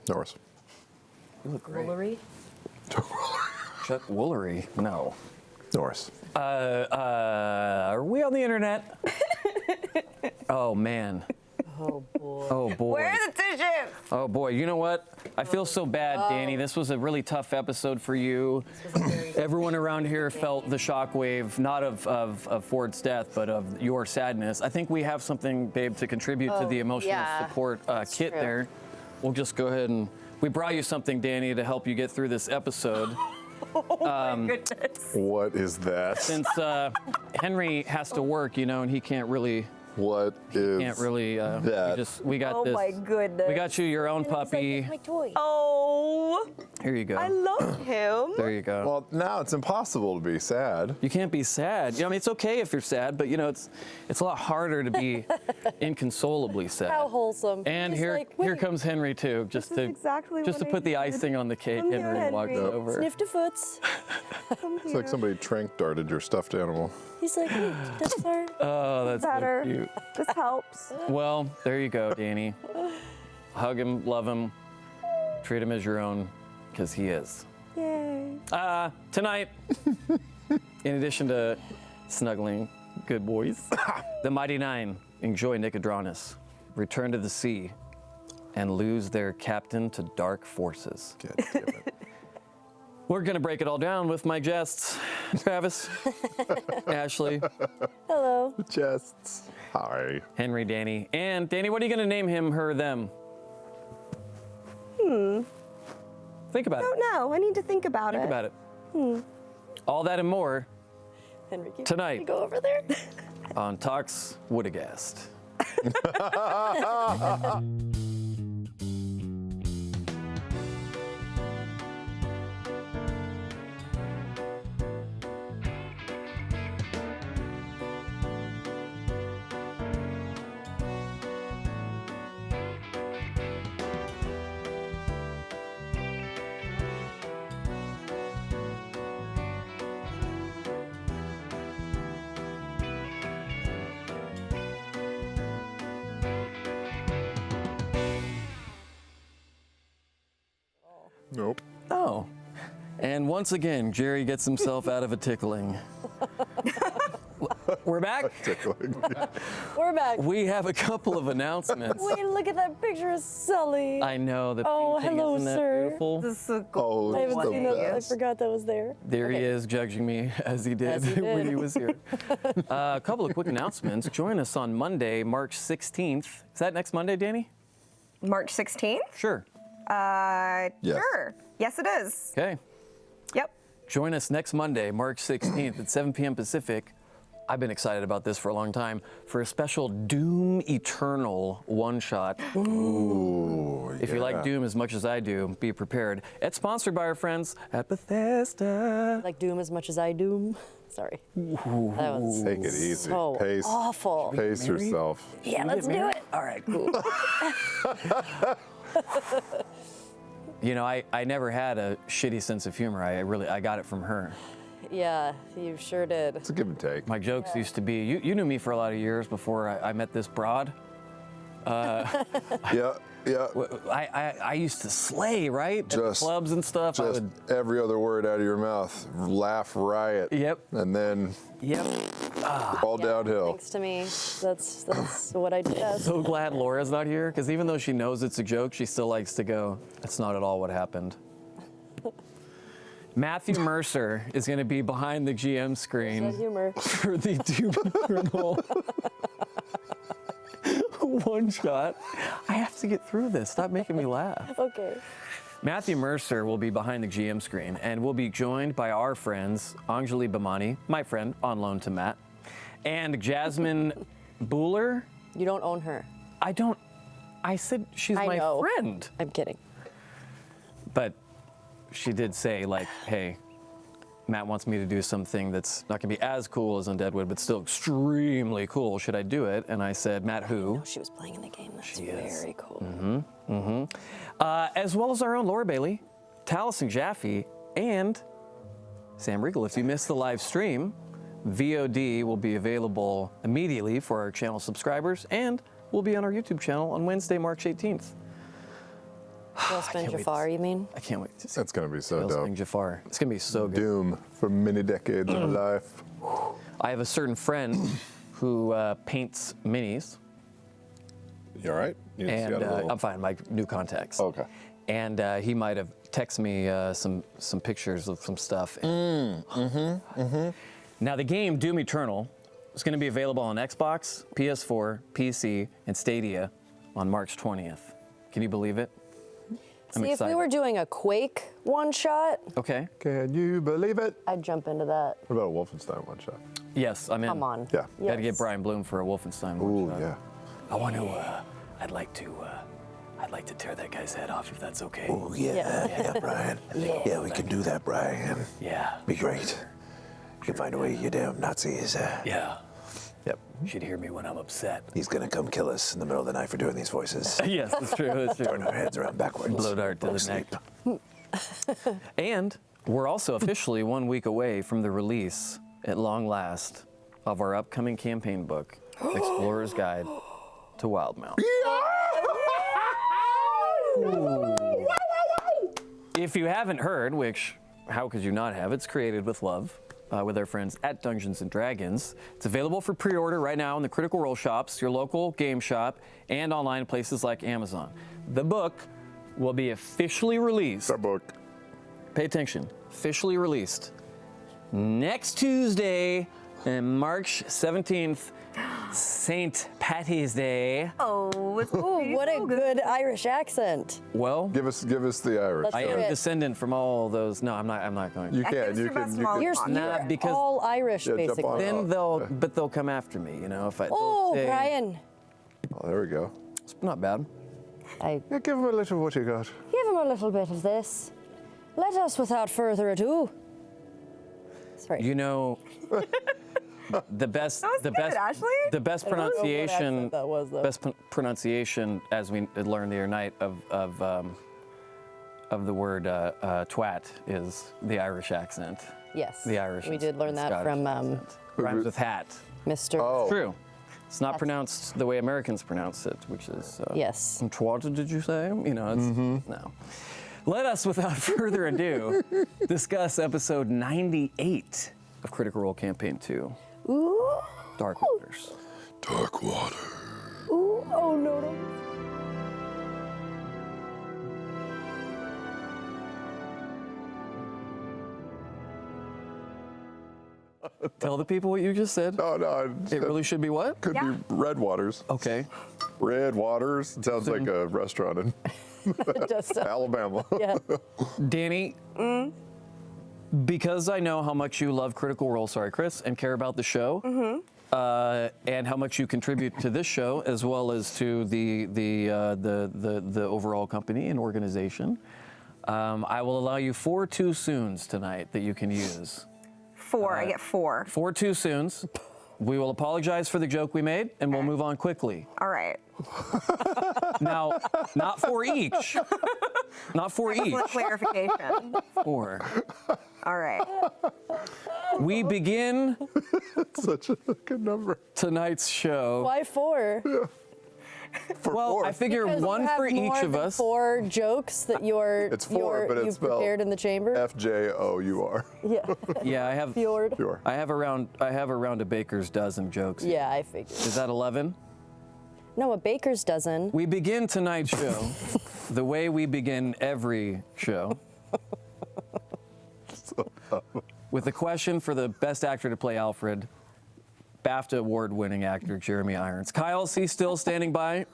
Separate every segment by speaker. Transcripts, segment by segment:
Speaker 1: Norris.
Speaker 2: You look great.
Speaker 3: Woolery?
Speaker 2: Chuck Woolery? No.
Speaker 1: Norris.
Speaker 2: Are we on the internet? Oh, man.
Speaker 3: Oh, boy.
Speaker 2: Oh, boy.
Speaker 4: Where are the tissues?
Speaker 2: Oh, boy. You know what? I feel so bad, Danny. This was a really tough episode for you. Everyone around here felt the shockwave, not of Ford's death, but of your sadness. I think we have something, babe, to contribute to the emotional support kit there. We'll just go ahead and... We brought you something, Danny, to help you get through this episode.
Speaker 4: Oh, my goodness.
Speaker 1: What is that?
Speaker 2: Since Henry has to work, you know, and he can't really...
Speaker 1: What is
Speaker 2: Can't really.
Speaker 1: that?
Speaker 2: We got
Speaker 4: Oh,
Speaker 2: this.
Speaker 4: my goodness.
Speaker 2: We got you your own puppy.
Speaker 3: My toy.
Speaker 4: Oh,
Speaker 2: Here you go.
Speaker 4: I love him.
Speaker 2: There you go.
Speaker 1: Well, now it's impossible to be sad.
Speaker 2: You can't be sad. You know, I mean, it's okay if you're sad, but you know, it's a lot harder to be inconsolably sad.
Speaker 3: How wholesome.
Speaker 2: And
Speaker 3: Just
Speaker 2: here
Speaker 3: like,
Speaker 2: here
Speaker 3: wait,
Speaker 2: comes Henry too, just
Speaker 4: This
Speaker 2: to
Speaker 4: is exactly
Speaker 2: just to
Speaker 4: what I
Speaker 2: put the
Speaker 4: needed.
Speaker 2: icing on the cake.
Speaker 4: Come here,
Speaker 2: Henry walked
Speaker 4: Henry.
Speaker 2: over.
Speaker 3: Sniff the foots.
Speaker 1: It's like somebody trank darted your stuffed animal.
Speaker 3: He's like, wait, that's our...
Speaker 2: Oh, that's so
Speaker 4: Better.
Speaker 2: cute.
Speaker 4: This helps.
Speaker 2: Well, there you go, Danny. Hug him, love him, treat him as your own, because he is.
Speaker 4: Yay.
Speaker 2: Tonight, in addition to snuggling good boys, the Mighty Nine enjoy Nicodranus, return to the sea, and lose their captain to dark forces.
Speaker 1: God damn it.
Speaker 2: We're gonna break it all down with my guests, Travis, Ashley,
Speaker 3: Hello.
Speaker 1: Chests. Hi.
Speaker 2: Henry, Danny, and Danny. What are you gonna name him, her, them? Think about it.
Speaker 4: No, I need to think about
Speaker 2: Think
Speaker 4: it.
Speaker 2: about it. All that and more
Speaker 3: Henry, can
Speaker 2: Tonight.
Speaker 3: you go over there?
Speaker 2: on Talks Woodagast.
Speaker 1: Nope.
Speaker 2: Oh, and once again, Jerry gets himself out of a tickling. We're back.
Speaker 1: Tickling.
Speaker 3: We're back.
Speaker 2: We have a couple of announcements.
Speaker 3: Wait, look at that picture of Sully.
Speaker 2: I know the
Speaker 3: Oh,
Speaker 2: painting,
Speaker 3: hello,
Speaker 2: isn't that
Speaker 3: sir.
Speaker 2: beautiful?
Speaker 4: This is so cool.
Speaker 1: Oh,
Speaker 3: I haven't
Speaker 1: it's
Speaker 3: seen
Speaker 1: the
Speaker 3: that. I
Speaker 1: best.
Speaker 3: forgot that was there.
Speaker 2: There he
Speaker 3: Okay.
Speaker 2: is, judging me as he did,
Speaker 3: As he
Speaker 2: when
Speaker 3: did.
Speaker 2: he was here. A couple of quick announcements. Join us on Monday, March 16th. Is that next Monday, Danny?
Speaker 4: March 16th?
Speaker 2: Sure.
Speaker 1: Yes.
Speaker 4: Sure. Yes, it is.
Speaker 2: Okay.
Speaker 4: Yep.
Speaker 2: Join us next Monday, March 16th at 7 p.m. Pacific. I've been excited about this for a long time for a special Doom Eternal one-shot.
Speaker 1: Ooh,
Speaker 2: If you like
Speaker 1: yeah.
Speaker 2: Doom as much as I do, be prepared. It's sponsored by our friends at Bethesda.
Speaker 3: Like Doom as much as I doom. Sorry. That was
Speaker 1: Take it easy.
Speaker 3: so
Speaker 1: Pace.
Speaker 3: awful.
Speaker 1: Pace yourself.
Speaker 3: Yeah, let's do it.
Speaker 2: All right, cool. You know, I never had a shitty sense of humor. I got it from her.
Speaker 3: Yeah, you sure did.
Speaker 1: It's a give and take.
Speaker 2: My jokes used to be, you knew me for a lot of years before I met this broad.
Speaker 1: Yeah, yeah.
Speaker 2: I used to slay, right? At the
Speaker 1: Just-
Speaker 2: clubs and stuff. I
Speaker 1: Just
Speaker 2: would,
Speaker 1: every other word out of your mouth. Laugh riot.
Speaker 2: Yep.
Speaker 1: And then
Speaker 2: yep.
Speaker 1: all downhill.
Speaker 3: Thanks to me. That's what I do best.
Speaker 2: So glad Laura's not here, because even though she knows it's a joke, she still likes to go, that's not at all what happened. Matthew Mercer is going to be behind the GM
Speaker 3: That
Speaker 2: screen
Speaker 3: humor.
Speaker 2: for the Doom Eternal one shot. I have to get through this. Stop making me laugh.
Speaker 3: Okay.
Speaker 2: Matthew Mercer will be behind the GM screen, and we'll be joined by our friends, Anjali Bhamani, my friend, on loan to Matt, and Jasmine Buhler.
Speaker 3: You don't own her.
Speaker 2: I said she's
Speaker 3: I
Speaker 2: my
Speaker 3: know.
Speaker 2: friend.
Speaker 3: I'm kidding.
Speaker 2: But she did say, like, hey, Matt wants me to do something that's not gonna be as cool as Undeadwood, but still extremely cool. Should I do it? And I said, Matt, who?
Speaker 3: Oh, she was playing in the game. That's
Speaker 2: She is.
Speaker 3: very cool.
Speaker 2: As well as our own Laura Bailey, Taliesin Jaffe, and Sam Riegel. If you missed the live stream, VOD will be available immediately for our channel subscribers and will be on our YouTube channel on Wednesday, March 18th.
Speaker 3: Phil Jafar, you mean?
Speaker 2: I can't wait to see
Speaker 1: That's going to be so dope.
Speaker 2: Jafar. It's going to be so good.
Speaker 1: Doom for many decades of life.
Speaker 2: I have a certain friend who paints minis.
Speaker 1: You all right? You just
Speaker 2: And
Speaker 1: got a little-
Speaker 2: I'm fine, like new contacts.
Speaker 1: Okay.
Speaker 2: And he might have texted me some pictures of some stuff. Now the game Doom Eternal is going to be available on Xbox, PS4, PC, and Stadia on March 20th. Can you believe it? I'm
Speaker 3: See, if we were doing a Quake one-shot,
Speaker 2: Okay.
Speaker 1: Can you believe it?
Speaker 3: I'd jump into that.
Speaker 1: What about a Wolfenstein one shot?
Speaker 2: Yes, I'm in.
Speaker 3: Come on.
Speaker 1: Yeah.
Speaker 2: Got to
Speaker 3: Yes.
Speaker 2: get Brian Bloom for a Wolfenstein one
Speaker 1: Ooh,
Speaker 2: shot.
Speaker 1: yeah.
Speaker 2: I want to. I'd like to tear that guy's head off if that's okay.
Speaker 5: Oh, yeah, Brian. Yeah, we can do that, Brian.
Speaker 2: Yeah.
Speaker 5: Be great. You can find a way, you damn Nazis.
Speaker 2: Yeah.
Speaker 5: Yep.
Speaker 2: You should hear me when I'm upset.
Speaker 5: He's gonna come kill us in the middle of the night for doing these voices.
Speaker 2: Yes, that's true. That's true.
Speaker 5: Turn our heads around backwards.
Speaker 2: Blow dart to
Speaker 5: Go
Speaker 2: the neck.
Speaker 5: sleep.
Speaker 2: And we're also officially 1 week away from the release, at long last, of our upcoming campaign book, Explorer's Guide to Wildmount. If you haven't heard, which how could you not have, it's created with love with our friends at Dungeons & Dragons. It's available for pre-order right now in the Critical Role shops, your local game shop, and online places like Amazon. The book will be officially released.
Speaker 1: That book.
Speaker 2: Pay attention. Officially released next Tuesday, March 17th, St. Patty's Day.
Speaker 4: Oh, it's
Speaker 3: Ooh, what a good Irish accent.
Speaker 2: Well,
Speaker 1: Give us the Irish.
Speaker 3: Let's
Speaker 2: I
Speaker 3: hear
Speaker 2: am
Speaker 3: it.
Speaker 2: descendant from all those. No, I'm not going.
Speaker 1: You
Speaker 4: I think
Speaker 1: can.
Speaker 4: it's
Speaker 1: You
Speaker 4: your best
Speaker 1: can. You
Speaker 4: small
Speaker 1: can.
Speaker 3: You're,
Speaker 4: talk.
Speaker 2: Nah,
Speaker 3: you're
Speaker 2: because-
Speaker 3: all Irish,
Speaker 1: Yeah, jump
Speaker 3: basically.
Speaker 1: on.
Speaker 2: Then they'll come after me. You know, if I.
Speaker 3: Oh,
Speaker 2: they'll say-
Speaker 3: Brian.
Speaker 1: Oh, there we go.
Speaker 2: It's not bad.
Speaker 3: I
Speaker 1: Yeah, give him a little what you got.
Speaker 3: give him a little bit of this. Let us, without further ado. Sorry.
Speaker 2: You know, the best,
Speaker 4: That was
Speaker 2: the
Speaker 4: good,
Speaker 2: best,
Speaker 4: Ashley.
Speaker 2: the best
Speaker 3: I don't know what
Speaker 2: pronunciation,
Speaker 3: accent that was, though.
Speaker 2: best pronunciation, as we learned the other night of the word twat is the Irish accent.
Speaker 3: Yes.
Speaker 2: The Irish.
Speaker 3: We
Speaker 2: and
Speaker 3: did learn that
Speaker 2: Scottish
Speaker 3: from
Speaker 2: accent. Rhymes with hat.
Speaker 3: Mr.
Speaker 1: Oh.
Speaker 2: True. It's not
Speaker 3: That's-
Speaker 2: pronounced the way Americans pronounce it, which is
Speaker 3: Yes.
Speaker 2: twat. Did you say? You know, it's no. Let us, without further ado, discuss episode 98 of Critical Role Campaign 2,
Speaker 3: Ooh.
Speaker 2: Dark Waters.
Speaker 1: Dark water.
Speaker 3: Ooh. Oh, no, no.
Speaker 2: Tell the people what you just said.
Speaker 1: No.
Speaker 2: It really should be what?
Speaker 1: could
Speaker 4: Yeah.
Speaker 1: be Red Waters.
Speaker 2: Okay.
Speaker 1: Red Waters. It sounds like a restaurant in
Speaker 3: Just,
Speaker 1: Alabama.
Speaker 3: yeah.
Speaker 2: Danny, because I know how much you love Critical Role, Chris, and care about the show, and how much you contribute to this show, as well as to the overall company and organization, I will allow you 4 too soons tonight that you can use.
Speaker 4: 4. I get 4.
Speaker 2: 4 too soons. We will apologize for the joke we made, and we'll move on quickly.
Speaker 4: All right.
Speaker 2: Now, not 4 each. Not 4 each.
Speaker 4: Excellent clarification.
Speaker 2: 4.
Speaker 4: All right.
Speaker 2: We begin
Speaker 1: Such a good number.
Speaker 2: tonight's show.
Speaker 3: Why 4?
Speaker 1: For
Speaker 2: Well,
Speaker 1: 4.
Speaker 2: I figure
Speaker 3: Because
Speaker 2: one
Speaker 3: you have
Speaker 2: for each
Speaker 3: more
Speaker 2: of
Speaker 3: than
Speaker 2: us.
Speaker 3: 4 jokes that
Speaker 1: It's 4, but it's
Speaker 3: you've
Speaker 1: spelled
Speaker 3: prepared in the chamber.
Speaker 1: FJOUR.
Speaker 3: Yeah.
Speaker 2: Yeah, I have.
Speaker 3: Fjord.
Speaker 1: Sure.
Speaker 2: I have around a baker's dozen jokes.
Speaker 3: Yeah, I figured.
Speaker 2: Is that 11?
Speaker 3: No, a baker's dozen.
Speaker 2: We begin tonight's show the way we begin every show. With a question for the best actor to play Alfred, BAFTA award-winning actor Jeremy Irons. Kyle, is he still standing by?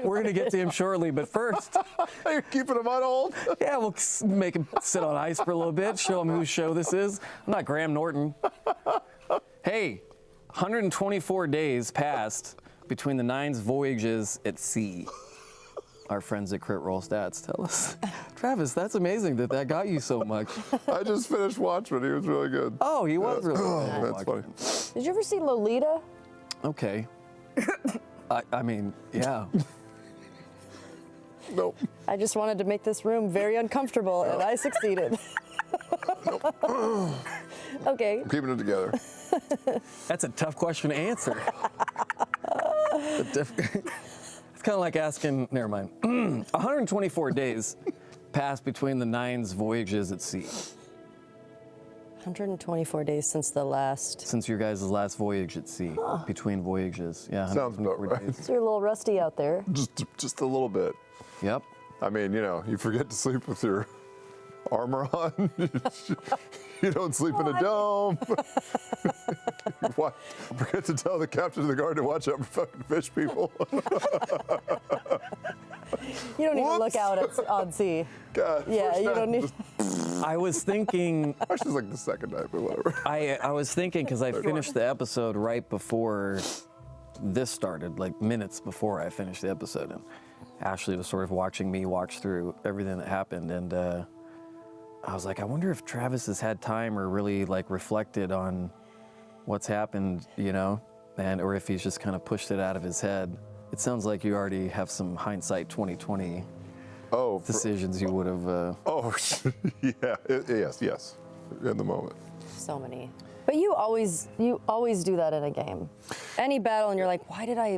Speaker 2: We're gonna get to him shortly, but first,
Speaker 1: You're keeping him on hold?
Speaker 2: yeah, we'll make him sit on ice for a little bit, show him whose show this is. I'm not Graham Norton. Hey, 124 days passed between the 9's voyages at sea. Our friends at Crit Roll Stats tell us. Travis, that's amazing that got you so much.
Speaker 1: I just finished Watchmen. He was really good.
Speaker 2: Oh, he was really good.
Speaker 1: That's funny.
Speaker 3: Did you ever see Lolita?
Speaker 2: Okay. I mean, yeah.
Speaker 1: Nope.
Speaker 3: I just wanted to make this room very uncomfortable, and I succeeded. Okay.
Speaker 1: I'm keeping it together.
Speaker 2: That's a tough question to answer. It's kind of like asking, never mind, 124 days passed between the 9's voyages at sea.
Speaker 3: 124 days since the last.
Speaker 2: Since your guys' last voyage at sea, between voyages. Yeah,
Speaker 1: Sounds about
Speaker 2: 124
Speaker 1: right.
Speaker 2: days.
Speaker 3: So you're a little rusty out there.
Speaker 1: Just a little bit.
Speaker 2: Yep.
Speaker 1: I mean, you forget to sleep with your armor on. You don't sleep in a dome. Forget to tell the captain of the guard to watch out for fucking fish people.
Speaker 3: You don't need to look
Speaker 1: Whoops.
Speaker 3: out on sea.
Speaker 1: God,
Speaker 3: Yeah,
Speaker 1: first
Speaker 3: you
Speaker 1: time.
Speaker 3: don't need.
Speaker 2: I was thinking,
Speaker 1: Actually, it's like the second night, but whatever.
Speaker 2: I was thinking because I finished the episode right before this started, like minutes before I finished the episode, and Ashley was sort of watching me watch through everything that happened, and I was like, I wonder if Travis has had time or really like reflected on what's happened, and or if he's just kind of pushed it out of his head. It sounds like you already have some hindsight 2020 decisions you would have.
Speaker 1: Yeah. Yes. In the moment.
Speaker 3: So many. But you always do that in a game. Any battle, and you're like, why did I?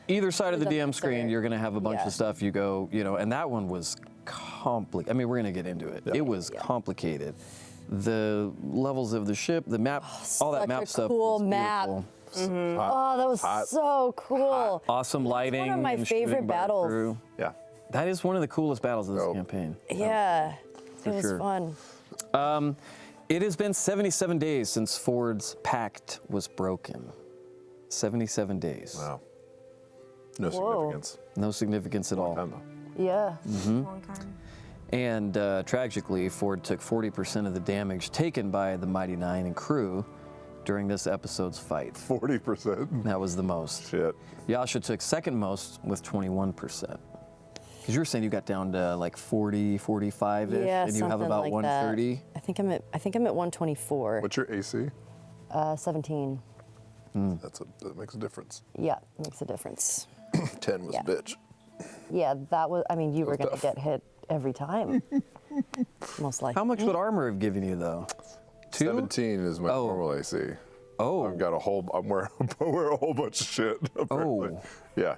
Speaker 2: Either side of the
Speaker 3: That's
Speaker 2: DM screen,
Speaker 3: absurd.
Speaker 2: you're going to have a bunch
Speaker 3: Yeah.
Speaker 2: of stuff you go, and that one was complicated. I mean, we're going to get into it. It was complicated. The levels of the ship, the map, all that
Speaker 3: such
Speaker 2: map
Speaker 3: a
Speaker 2: stuff.
Speaker 3: cool
Speaker 2: was
Speaker 3: map.
Speaker 2: beautiful.
Speaker 3: Oh, that was so cool.
Speaker 2: Awesome lighting.
Speaker 3: One of my
Speaker 2: and shooting
Speaker 3: favorite
Speaker 2: by the
Speaker 3: battles.
Speaker 2: crew.
Speaker 1: Yeah.
Speaker 2: That is one of the coolest battles of this
Speaker 1: Dope.
Speaker 2: campaign.
Speaker 3: Yeah,
Speaker 2: For
Speaker 3: it was
Speaker 2: sure.
Speaker 3: fun.
Speaker 2: It has been 77 days since Ford's pact was broken. 77 days.
Speaker 1: Wow. No
Speaker 3: Whoa.
Speaker 1: significance.
Speaker 2: No significance at all.
Speaker 1: Time though.
Speaker 3: Yeah.
Speaker 4: Long time.
Speaker 2: And tragically, Ford took 40% of the damage taken by the Mighty Nine and crew during this episode's fight.
Speaker 1: 40%.
Speaker 2: That was the most.
Speaker 1: Shit.
Speaker 2: Yasha took second most with 21%. Because you were saying you got down to like 40, 45-ish,
Speaker 3: Yeah,
Speaker 2: and you have
Speaker 3: something
Speaker 2: about
Speaker 3: like
Speaker 2: 130.
Speaker 3: That. I think I'm at 124.
Speaker 1: What's your AC?
Speaker 3: 17.
Speaker 1: That makes a difference.
Speaker 3: Yeah, makes a difference.
Speaker 1: 10 was
Speaker 3: Yeah.
Speaker 1: a bitch.
Speaker 3: Yeah, that was. I mean, you were
Speaker 1: was
Speaker 3: gonna
Speaker 1: tough.
Speaker 3: get hit every time. Most likely.
Speaker 2: How much would armor have given you though? 2?
Speaker 1: 17 is my
Speaker 2: Oh.
Speaker 1: normal AC.
Speaker 2: Oh.
Speaker 1: I've got I'm wearing a whole bunch of shit. Apparently.
Speaker 2: Oh.
Speaker 1: Yeah.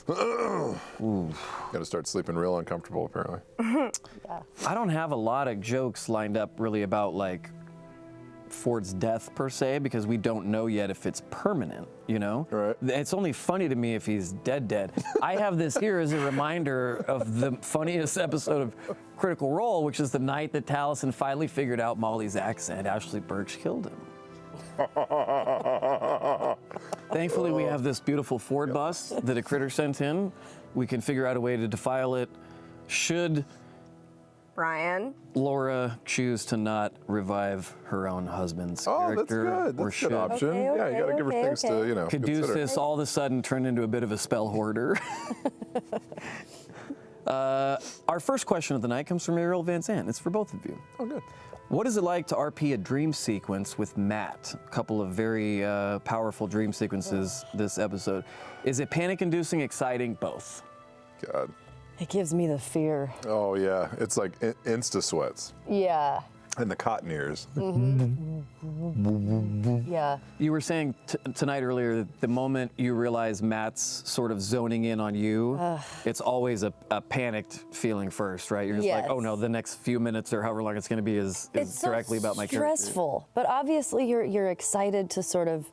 Speaker 1: Got to start sleeping real uncomfortable, apparently.
Speaker 2: I don't have a lot of jokes lined up really about like Ford's death per se, because we don't know yet if it's permanent,
Speaker 1: Right.
Speaker 2: It's only funny to me if he's dead. I have this here as a reminder of the funniest episode of Critical Role, which is the night that Taliesin finally figured out Molly's accent. Ashley Birch killed him. Thankfully, we have this beautiful Ford bust that a critter sent in. We can figure out a way to defile it should
Speaker 4: Brian.
Speaker 2: Laura choose to not revive her own husband's
Speaker 1: Oh, that's
Speaker 2: character,
Speaker 1: good.
Speaker 2: or
Speaker 1: That's a
Speaker 2: should
Speaker 1: good option.
Speaker 3: Okay,
Speaker 1: Yeah, you got to give her
Speaker 3: okay,
Speaker 1: things
Speaker 3: okay.
Speaker 1: to, consider.
Speaker 2: Caduceus all of a sudden turned into a bit of a spell hoarder. Our first question of the night comes from Ariel Van Zandt. It's for both of you.
Speaker 1: Oh, good.
Speaker 2: What is it like to RP a dream sequence with Matt? A couple of very powerful dream sequences this episode. Is it panic-inducing, exciting? Both.
Speaker 1: God.
Speaker 3: It gives me the fear.
Speaker 1: Oh, yeah. It's like insta sweats
Speaker 3: Yeah.
Speaker 1: and the cotton ears.
Speaker 3: Yeah.
Speaker 2: You were saying tonight earlier that the moment you realize Matt's sort of zoning in on you, it's always a panicked feeling first, right? You're just like,
Speaker 3: Yes.
Speaker 2: oh no, the next few minutes or however long it's going to be is
Speaker 3: It's
Speaker 2: directly
Speaker 3: so
Speaker 2: about my character.
Speaker 3: stressful, but obviously you're excited to sort of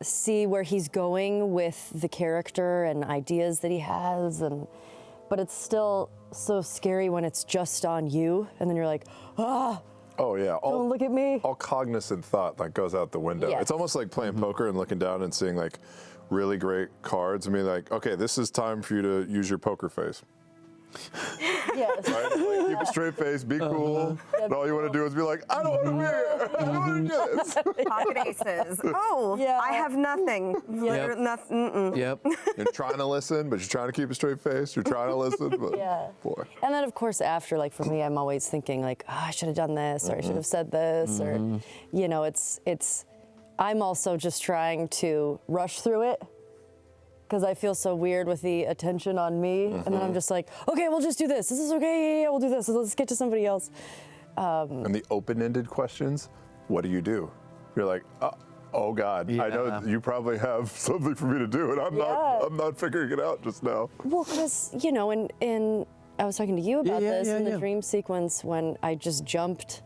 Speaker 3: see where he's going with the character and ideas that he has, but it's still so scary when it's just on you, and then you're like, ah,
Speaker 1: Oh, yeah.
Speaker 3: don't look at me.
Speaker 1: All cognizant thought goes out the window.
Speaker 3: Yes.
Speaker 1: It's almost like playing poker and looking down and seeing like really great cards and being like, okay, this is time for you to use your poker face.
Speaker 3: Yes.
Speaker 1: Right? Like, keep a straight face, be cool. And all you want to do is be like, I don't want to be here. I don't want to do this.
Speaker 4: Pocket aces. Oh,
Speaker 3: Yeah.
Speaker 4: I have nothing.
Speaker 2: Yep.
Speaker 4: Nothing.
Speaker 2: Yep.
Speaker 1: You're trying to listen, but you're trying to keep a straight face. You're trying to listen, but
Speaker 3: Yeah.
Speaker 1: boy.
Speaker 3: And then, of course, after, like for me, I'm always thinking like, I should have done this, or I should have said this, or, it's. I'm also just trying to rush through it because I feel so weird with the attention on me, and then I'm just like, okay, we'll just do this. This is okay. Yeah, we'll do this. Let's get to somebody else.
Speaker 1: And the open-ended questions, what do? You're like, Oh God, I know
Speaker 2: Yeah.
Speaker 1: you probably have something for me to do, and I'm not figuring it out just now.
Speaker 3: Well, because, you know, and I was talking to you about this in the
Speaker 2: yeah.
Speaker 3: dream sequence when I just jumped.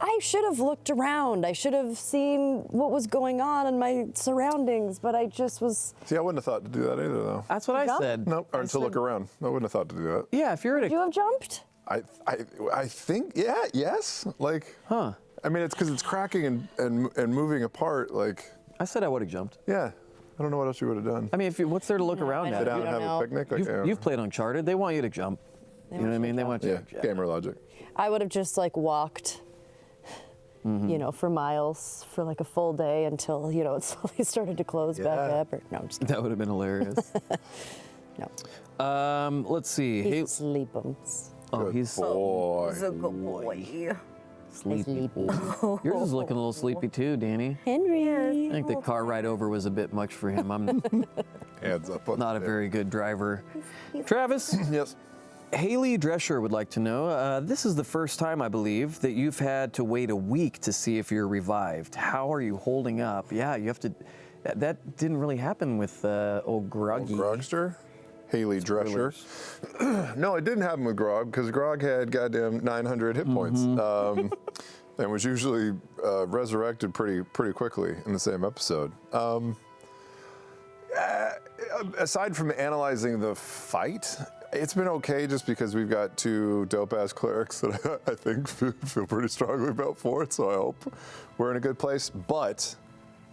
Speaker 3: I should have looked around. I should have seen what was going on in my surroundings, but I just was.
Speaker 1: See, I wouldn't have thought to do that either, though.
Speaker 2: That's what I
Speaker 3: Jump?
Speaker 2: said.
Speaker 1: Nope, or to look around. I wouldn't have thought to do that.
Speaker 2: Yeah, if you're at
Speaker 3: Would you have jumped?
Speaker 1: I think, yes. Like,
Speaker 2: Huh.
Speaker 1: I mean, it's because it's cracking and moving apart. Like,
Speaker 2: I said I would have jumped.
Speaker 1: yeah. I don't know what else you would have done.
Speaker 2: I mean, what's there to look around
Speaker 3: I
Speaker 2: at?
Speaker 1: Sit down
Speaker 3: you
Speaker 1: and
Speaker 3: don't
Speaker 1: have
Speaker 3: know.
Speaker 1: a picnic. Like,
Speaker 2: You've played Uncharted. They want you to jump. You know what I mean? They want you
Speaker 1: yeah,
Speaker 2: to jump.
Speaker 1: gamer logic.
Speaker 3: I would have just like walked, you know, for miles for like a full day until, you know, it slowly started to close back
Speaker 1: Yeah.
Speaker 3: up. Or, no, I'm just kidding.
Speaker 2: That would have been hilarious.
Speaker 3: No.
Speaker 2: Let's see. Hey,
Speaker 3: He's sleepums.
Speaker 2: oh,
Speaker 1: Good
Speaker 2: he's
Speaker 1: boy.
Speaker 4: He's a good boy.
Speaker 2: sleepy. Yours is looking a little sleepy too, Danny.
Speaker 3: Henry.
Speaker 2: I think the car ride over was a bit much for him. I'm
Speaker 1: Hands up. On
Speaker 2: not a
Speaker 1: the
Speaker 2: very good driver. Travis,
Speaker 1: Yes.
Speaker 2: Haley Drescher would like to know, this is the first time, I believe, that you've had to wait a week to see if you're revived. How are you holding up? Yeah, you have to, that didn't really happen with old Groggy.
Speaker 1: Grogster? Haley Drescher. No, it didn't happen with Grog because Grog had goddamn 900 hit points and was usually resurrected pretty quickly in the same episode. Aside from analyzing the fight, it's been okay just because we've got two dope-ass clerics that I think feel pretty strongly about for it, so I hope we're in a good place. But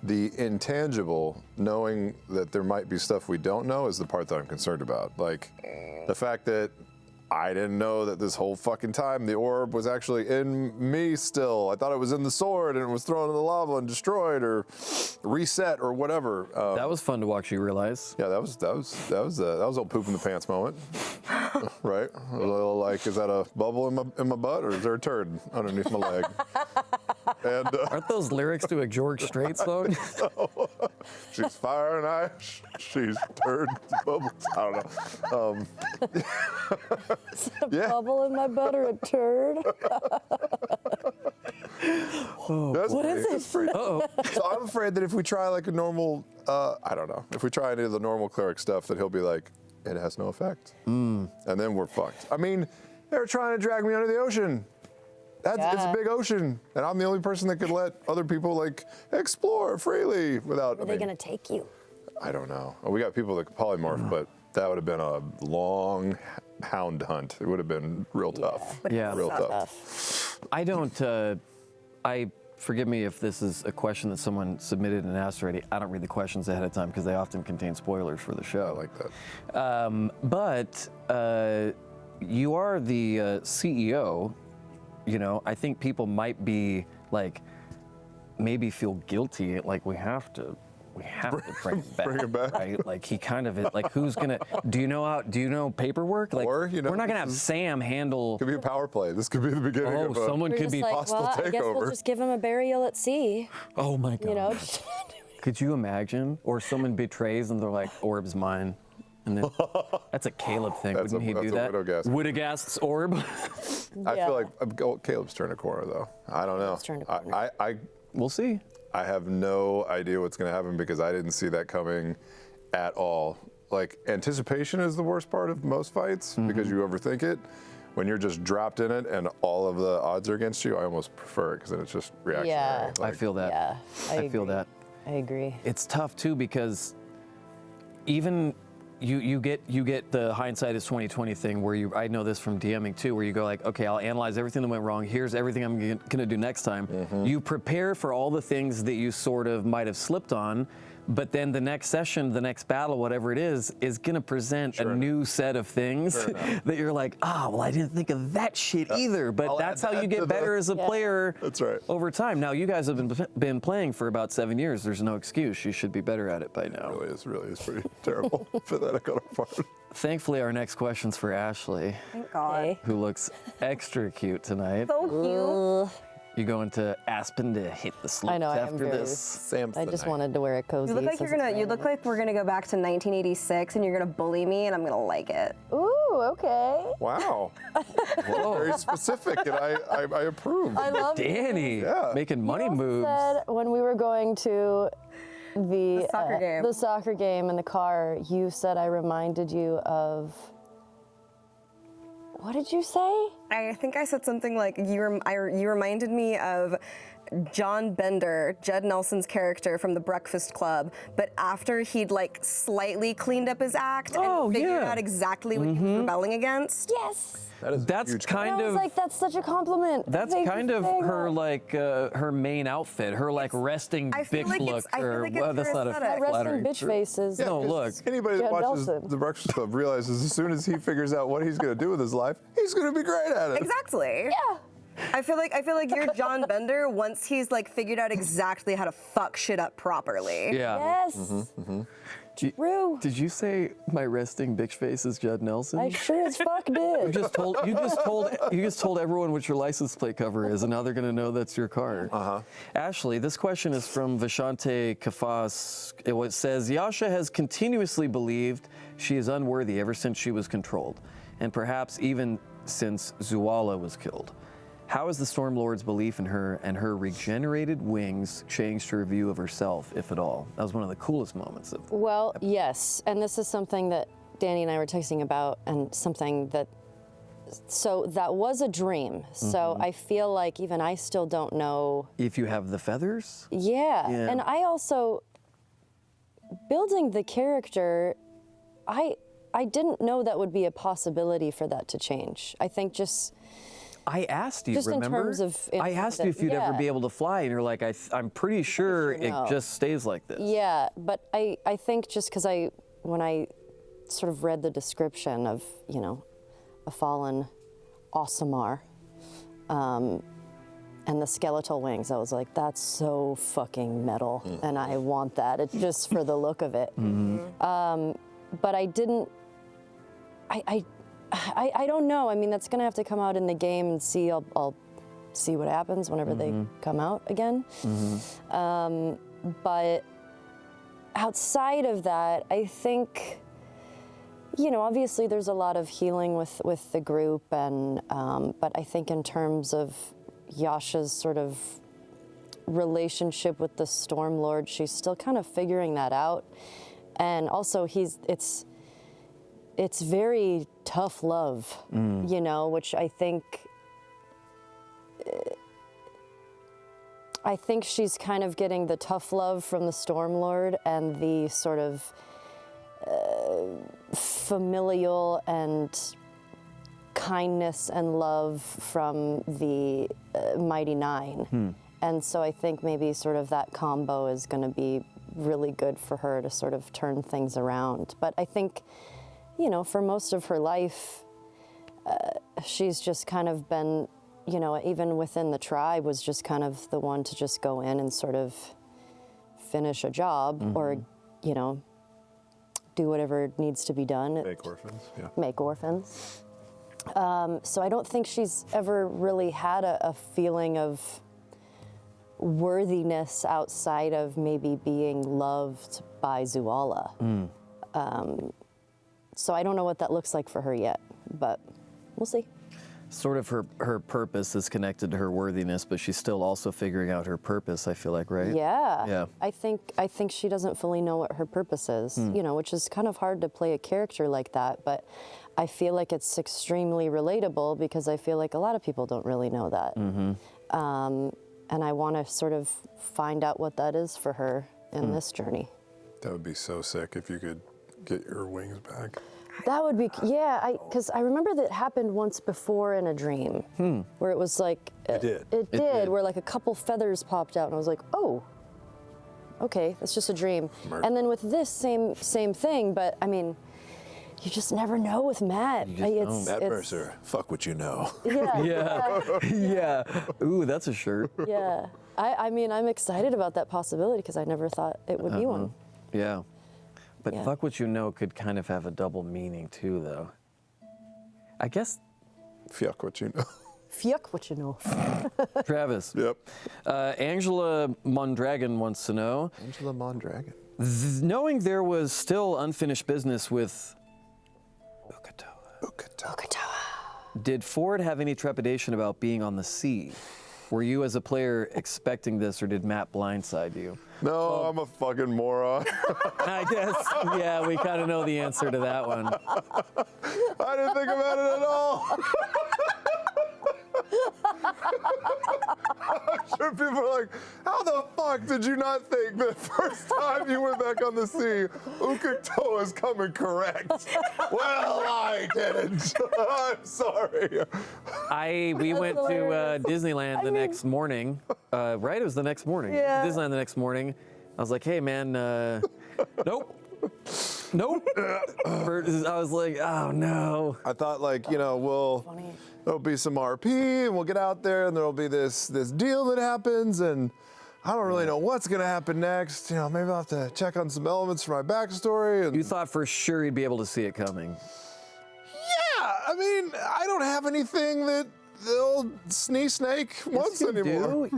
Speaker 1: the intangible, knowing that there might be stuff we don't know, is the part that I'm concerned about. Like, the fact that I didn't know that this whole fucking time the orb was actually in me still. I thought it was in the sword and it was thrown in the lava and destroyed or reset or whatever.
Speaker 2: That was fun to watch you realize.
Speaker 1: Yeah, that was a poop in the pants moment, right? A little like, is that a bubble in my butt or is there a turd underneath my leg? And
Speaker 2: Aren't those lyrics to a George Strait song?
Speaker 1: she's fire and ice, she's turd bubbles. I don't know.
Speaker 3: Is it a
Speaker 1: Yeah.
Speaker 3: bubble in my butt or a turd?
Speaker 1: What
Speaker 3: is it?
Speaker 1: So I'm afraid that if we try like a normal, I don't know, if we try any of the normal cleric stuff, that he'll be like, it has no effect, and then we're fucked. I mean, they were trying to drag me under the ocean. It's a
Speaker 3: Yeah.
Speaker 1: big ocean, and I'm the only person that could let other people like explore freely without.
Speaker 3: Are they going to take you?
Speaker 1: I don't know. We got people that could polymorph, but that would have been a long hound hunt. It would have been real tough.
Speaker 2: Yeah.
Speaker 1: Real tough.
Speaker 3: Tough.
Speaker 2: I don't, forgive me if this is a question that someone submitted and asked already. I don't read the questions ahead of time because they often contain spoilers for the show.
Speaker 1: I like that.
Speaker 2: But you are the CEO. You know, I think people might be like, maybe feel guilty. Like we have to bring it back.
Speaker 1: Bring it back.
Speaker 2: Right? Like he kind of is. Like who's gonna? Do you know paperwork? Like
Speaker 1: Or, you know,
Speaker 2: we're not gonna have
Speaker 1: this is-
Speaker 2: Sam handle.
Speaker 1: Could be a power play. This could be the beginning
Speaker 2: Oh,
Speaker 1: of a
Speaker 2: someone
Speaker 3: We're
Speaker 2: could
Speaker 3: just
Speaker 2: be.
Speaker 3: like,
Speaker 1: hostile
Speaker 3: well, I guess we'll
Speaker 1: takeover.
Speaker 3: just give him a burial at sea.
Speaker 2: Oh my God.
Speaker 3: You know,
Speaker 2: Could you imagine? Or someone betrays and they're like, Orb's mine. And then that's a Caleb thing.
Speaker 1: That's
Speaker 2: Wouldn't he
Speaker 1: that's
Speaker 2: do that?
Speaker 1: Widowgast.
Speaker 2: Widowgast's Orb.
Speaker 1: I
Speaker 3: Yeah.
Speaker 1: feel like Caleb's turned a corner, though. I don't know.
Speaker 3: Caleb's turned a corner.
Speaker 2: We'll see.
Speaker 1: I have no idea what's going to happen because I didn't see that coming at all. Like, anticipation is the worst part of most fights because you overthink it. When you're just dropped in it and all of the odds are against you, I almost prefer it because then it's just reactionary.
Speaker 3: Yeah.
Speaker 2: I feel that.
Speaker 3: yeah.
Speaker 2: I feel
Speaker 3: agree.
Speaker 2: that.
Speaker 3: I agree.
Speaker 2: It's tough too because even you get the hindsight is 2020 thing where I know this from DMing too, where you go like, okay, I'll analyze everything that went wrong. Here's everything I'm gonna do next time. You prepare for all the things that you sort of might have slipped on, but then the next session, the next battle, whatever it is gonna present a new set of things that you're like, well, I didn't think of that shit either. But
Speaker 1: I'll
Speaker 2: that's
Speaker 1: add
Speaker 2: how you
Speaker 1: that to
Speaker 2: get better as a player.
Speaker 1: That's right.
Speaker 2: Over time. Now you guys have been playing for about 7 years. There's no excuse. You should be better at it by now.
Speaker 1: Really is pretty terrible. Pathetic on our part.
Speaker 2: Thankfully, our next question's for Ashley,
Speaker 4: Thank God.
Speaker 3: Okay.
Speaker 2: who looks extra cute tonight.
Speaker 4: So cute.
Speaker 2: You going to Aspen to hit the slopes
Speaker 3: I know, I am
Speaker 2: after
Speaker 3: very-
Speaker 2: this?
Speaker 3: I just wanted to wear a cozy.
Speaker 4: You look like
Speaker 3: since
Speaker 4: you're gonna.
Speaker 3: it's
Speaker 4: You look
Speaker 3: raining.
Speaker 4: like we're gonna go back to 1986, and you're gonna bully me, and I'm gonna like it.
Speaker 3: Ooh, Oh, okay.
Speaker 1: Wow. Very specific, and I approve.
Speaker 3: I love
Speaker 2: Danny,
Speaker 1: Yeah.
Speaker 2: making money moves.
Speaker 3: said when we were going to the
Speaker 4: soccer game.
Speaker 3: the soccer game in the car, you said I reminded you of. What did you say?
Speaker 4: I think I said something like, you reminded me of John Bender, Judd Nelson's character from The Breakfast Club, but after he'd like slightly cleaned up his act and figured out exactly what he was rebelling against.
Speaker 3: Yes.
Speaker 1: That is a
Speaker 2: That's
Speaker 1: huge
Speaker 2: kind
Speaker 3: I was
Speaker 2: of
Speaker 3: like, that's such a compliment.
Speaker 2: that's
Speaker 3: Thank you
Speaker 2: kind
Speaker 3: for
Speaker 2: of
Speaker 3: saying
Speaker 2: her
Speaker 3: that.
Speaker 2: like her main outfit, her like resting
Speaker 4: I feel
Speaker 2: bitch
Speaker 4: like it's-
Speaker 2: look.
Speaker 4: I feel
Speaker 2: Or
Speaker 4: like it's
Speaker 2: well, that's
Speaker 4: her
Speaker 2: not a
Speaker 4: aesthetic.
Speaker 3: Resting
Speaker 2: flattering
Speaker 3: bitch
Speaker 2: term.
Speaker 3: faces.
Speaker 2: No, look.
Speaker 1: Anybody that
Speaker 3: Judd
Speaker 1: watches
Speaker 3: Nelson.
Speaker 1: The Breakfast Club realizes as soon as he figures out what he's going to do with his life, he's going to be great at it.
Speaker 4: Exactly.
Speaker 3: Yeah.
Speaker 4: I feel like you're John Bender once he's like figured out exactly how to fuck shit up properly.
Speaker 2: Yeah.
Speaker 3: Yes. True.
Speaker 2: Did you say my resting bitch face is Judd Nelson?
Speaker 3: I sure as fuck
Speaker 2: You
Speaker 3: did.
Speaker 2: just told everyone what your license plate cover is, and now they're gonna know that's your car. Ashley, this question is from Vishante Kafas. It says Yasha has continuously believed she is unworthy ever since she was controlled, and perhaps even since Zuala was killed. How has the Stormlord's belief in her and her regenerated wings changed her view of herself, if at all? That was one of the coolest moments of.
Speaker 3: Well, yes, and this is something that Danny and I were texting about, and something that. So that was a dream. So I feel like even I still don't know.
Speaker 2: If you have the feathers.
Speaker 3: Yeah,
Speaker 2: Yeah.
Speaker 3: and I also building the character. I didn't know that would be a possibility for that to change. I think just.
Speaker 2: I asked you,
Speaker 3: Just in
Speaker 2: remember?
Speaker 3: terms of
Speaker 2: I asked you if you'd ever
Speaker 3: yeah.
Speaker 2: be able to fly, and you're like, I'm pretty sure it
Speaker 3: no.
Speaker 2: just stays like this.
Speaker 3: Yeah, but I think just because when I sort of read the description of, a fallen Aasimar, and the skeletal wings, I was like, that's so fucking metal, and I want that. It's just for the look of it. But I didn't, I don't know. I mean, that's gonna have to come out in the game and see. I'll see what happens whenever they come out again. But outside of that, I think, obviously there's a lot of healing with the group, and but I think in terms of Yasha's sort of relationship with the Stormlord, she's still kind of figuring that out, and also it's very tough love, which I think she's kind of getting the tough love from the Stormlord and the sort of familial and kindness and love from the Mighty Nine. And so I think maybe sort of that combo is going to be really good for her to sort of turn things around. But I think, for most of her life, she's just kind of been, even within the tribe, was just kind of the one to just go in and sort of finish a job or, do whatever needs to be done.
Speaker 1: Make orphans, yeah.
Speaker 3: Make orphans. So I don't think she's ever really had a feeling of worthiness outside of maybe being loved by Zuala. So I don't know what that looks like for her yet, but we'll see.
Speaker 2: Sort of her purpose is connected to her worthiness, but she's still also figuring out her purpose, I feel like, right?
Speaker 3: Yeah.
Speaker 2: Yeah.
Speaker 3: I think she doesn't fully know what her purpose is, which is kind of hard to play a character like that, but I feel like it's extremely relatable because I feel like a lot of people don't really know that. And I want to sort of find out what that is for her in this journey.
Speaker 1: That would be so sick if you could get your wings back.
Speaker 3: That would be, yeah, because I remember that happened once before in a dream, where it was like,
Speaker 1: It did.
Speaker 3: It did, where like a couple feathers popped out, and I was like, oh, okay, that's just a dream.
Speaker 1: Smart.
Speaker 3: And then with this same thing, but I mean, you just never know with Matt.
Speaker 5: Matt Mercer, fuck what you know.
Speaker 3: Yeah,
Speaker 2: Yeah. Yeah. Ooh, that's a shirt.
Speaker 3: yeah. I mean, I'm excited about that possibility because I never thought it would be one.
Speaker 2: Yeah. But
Speaker 3: Yeah.
Speaker 2: fuck what you know could kind of have a double meaning too, though. I guess,
Speaker 1: Fuck what you know.
Speaker 3: Fuck what you know.
Speaker 2: Travis.
Speaker 1: Yep.
Speaker 2: Angela Mondragon wants to know,
Speaker 1: Angela Mondragon.
Speaker 2: knowing there was still unfinished business with Did Ford have any trepidation about being on the sea? Were you as a player expecting this, or did Matt blindside you?
Speaker 1: No, I'm a fucking moron.
Speaker 2: I guess, yeah, we kind of know the answer to that one.
Speaker 1: I didn't think about it at all. I'm sure people are like, how the fuck did you not think the first time you went back on the sea, Uk'otoa is coming correct? Well, I didn't. I'm sorry.
Speaker 2: We went to
Speaker 3: hilarious.
Speaker 2: Disneyland the next morning, right? It was the next morning.
Speaker 3: Yeah.
Speaker 2: Disneyland the next morning. I was like, hey, man, nope. Nope. I was like, oh, no.
Speaker 1: I thought, like, you know, there'll be some RP and we'll get out there and there'll be this deal that happens and I don't really know what's gonna happen next. You know, maybe I'll have to check on some elements for my backstory. And
Speaker 2: You thought for sure you'd be able to see it coming.
Speaker 1: yeah, I mean, I don't have anything that the old snake wants anymore.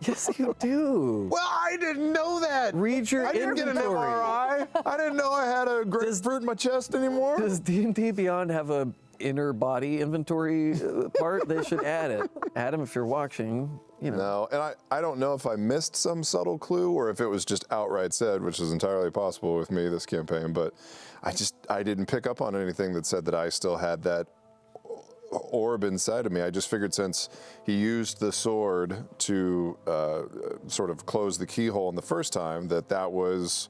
Speaker 2: Yes, you do.
Speaker 1: Well, I didn't know that.
Speaker 2: Read your
Speaker 1: I didn't get an
Speaker 2: inventory.
Speaker 1: MRI. I didn't know I had a grapefruit in my chest anymore.
Speaker 2: Does D&D Beyond have a inner body inventory part? They should add it. Adam, if you're watching, you know.
Speaker 1: No, and I don't know if I missed some subtle clue or if it was just outright said, which is entirely possible with me this campaign, but I didn't pick up on anything that said that I still had that orb inside of me. I just figured since he used the sword to sort of close the keyhole in the first time, that was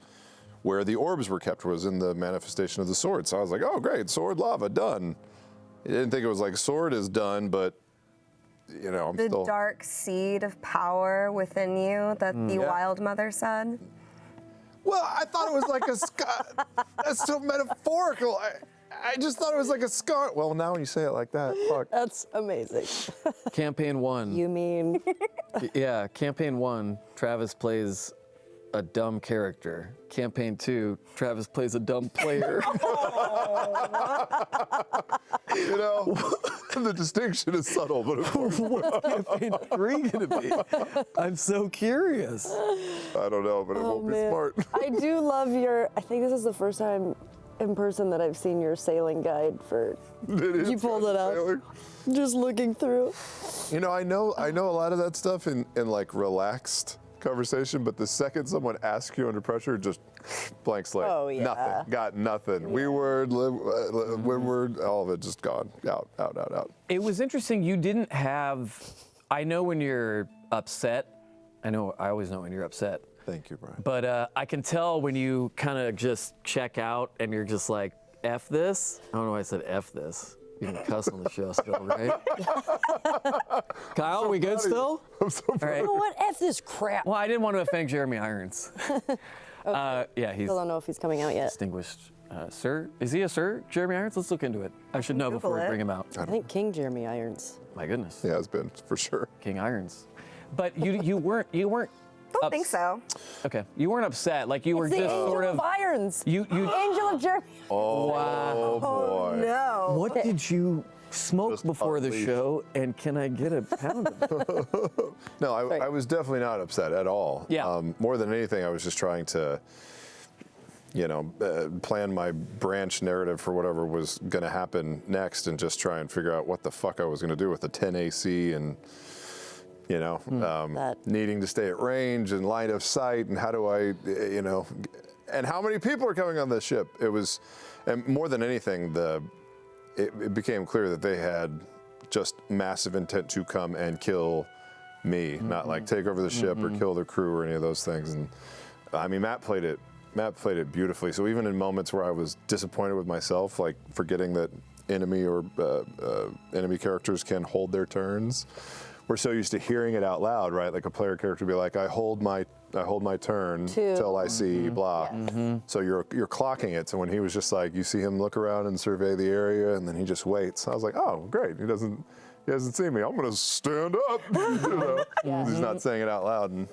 Speaker 1: where the orbs were kept, was in the manifestation of the sword. So I was like, oh great, sword lava, done. I didn't think it was like sword is done, but you know, I'm
Speaker 4: The
Speaker 1: still...
Speaker 4: dark seed of power within you that the Wild Mother said.
Speaker 1: Well, I thought it was like that's so metaphorical. I just thought it was like a scar. Well, now when you say it like that, fuck.
Speaker 3: That's amazing.
Speaker 2: Campaign 1.
Speaker 3: You mean?
Speaker 2: Yeah, Campaign 1, Travis plays a dumb character. Campaign 2, Travis plays a dumb player.
Speaker 1: You know, the distinction is subtle, but
Speaker 2: What's Campaign 3 gonna be? I'm so curious.
Speaker 1: I don't know, but it won't be smart.
Speaker 3: I do love I think this is the first time in person that I've seen your sailing guide for. You pulled it out.
Speaker 1: Sailing.
Speaker 3: Just looking through.
Speaker 1: You know, I know a lot of that stuff in like relaxed conversation, but the second someone asks you under pressure, just blank slate.
Speaker 3: Oh, yeah.
Speaker 1: Nothing. Got nothing. We word, word, all of it just gone. Out.
Speaker 2: It was interesting. You didn't have. I know when you're upset. I always know when you're upset.
Speaker 1: Thank you, Brian.
Speaker 2: But I can tell when you kind of just check out and you're just like, F this. I don't know why I said F this. You can cuss on the show still, right? Kyle, we good still?
Speaker 1: I'm so proud.
Speaker 2: All right.
Speaker 3: You know what? F this crap.
Speaker 2: Well, I didn't want to offend Jeremy Irons. Yeah, he's
Speaker 3: Still don't know if he's coming out yet.
Speaker 2: distinguished sir. Is he a sir, Jeremy Irons? Let's look into it. I should know before we
Speaker 4: it.
Speaker 2: bring him out.
Speaker 3: I think King Jeremy Irons.
Speaker 2: My goodness,
Speaker 1: He has been, for sure.
Speaker 2: King Irons. But you weren't.
Speaker 4: Don't think so.
Speaker 2: Okay, you weren't upset. Like you were
Speaker 3: It's the
Speaker 2: just
Speaker 3: Angel
Speaker 2: sort
Speaker 3: of
Speaker 2: of.
Speaker 3: Irons.
Speaker 2: You.
Speaker 3: Angel of Jeremy.
Speaker 1: Oh, boy.
Speaker 4: No.
Speaker 2: What did you smoke
Speaker 1: Just
Speaker 2: before the
Speaker 1: unleashed.
Speaker 2: show? And can I get a pound of it?
Speaker 1: No, I was definitely not upset at all.
Speaker 2: Yeah.
Speaker 1: More than anything, I was just trying to, plan my branch narrative for whatever was going to happen next and just try and figure out what the fuck I was going to do with the 10 AC and, needing to stay at range and line of sight and how do I, and how many people are coming on this ship. It was, and more than anything, it became clear that they had just massive intent to come and kill me, not like take over the ship or kill the crew or any of those things. And I mean, Matt played it beautifully. So even in moments where I was disappointed with myself, like forgetting that enemy or enemy characters can hold their turns, we're so used to hearing it out loud, right? Like a player character would be like, I hold my turn till I see blah. So you're clocking it. So when he was just like, you see him look around and survey the area, and then he just waits. I was like, oh, great. He hasn't seen me. I'm gonna stand up. He's not saying it out loud, and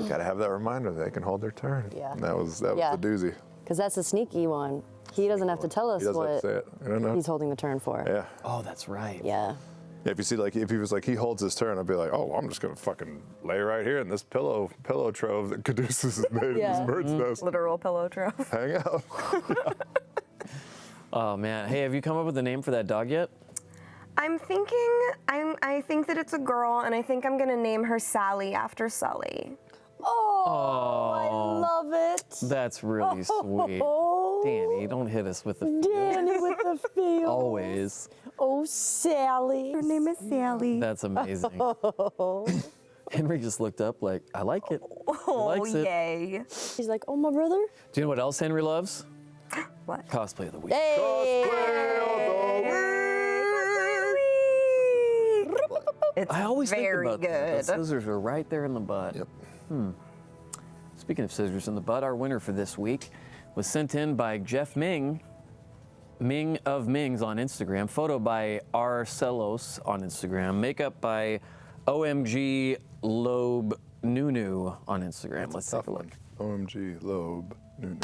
Speaker 1: gotta have that reminder that they can hold their turn.
Speaker 3: Yeah.
Speaker 1: And that was the doozy.
Speaker 3: Because that's a sneaky one. He doesn't have to tell us
Speaker 1: He doesn't have
Speaker 3: what
Speaker 1: to say it. I don't know.
Speaker 3: he's holding the turn for.
Speaker 1: Yeah.
Speaker 2: Oh, that's right.
Speaker 3: Yeah.
Speaker 1: If you see, like, if he was like, he holds his turn, I'd be like, oh, well, I'm just gonna fucking lay right here in this pillow trove that Caduceus has made in this bird's nest.
Speaker 4: Literal pillow trove.
Speaker 1: Hang out.
Speaker 2: Oh man. Hey, have you come up with a name for that dog yet?
Speaker 4: I'm thinking, I think that it's a girl, and I think I'm gonna name her Sally after Sully.
Speaker 3: Oh, I love it.
Speaker 2: That's really sweet. Danny, don't hit us with the feel.
Speaker 3: Danny with the feel.
Speaker 2: Always.
Speaker 3: Oh, Sally.
Speaker 4: Her name is Sally.
Speaker 2: That's amazing. Henry just looked up like, I like it. He likes it.
Speaker 4: Yay.
Speaker 3: He's like, oh, my brother.
Speaker 2: Do you know what else Henry loves?
Speaker 4: What?
Speaker 2: Cosplay of the week.
Speaker 4: It's
Speaker 2: I always
Speaker 4: very
Speaker 2: think about that.
Speaker 4: good.
Speaker 2: The scissors are right there in the butt.
Speaker 1: Yep.
Speaker 2: Speaking of scissors in the butt, our winner for this week was sent in by Jeff Ming, Ming of Mings on Instagram, photo by Arcelos on Instagram, makeup by OMG Lobe Nunu on Instagram. Let's take a look.
Speaker 1: OMG, Lobe, Nunu.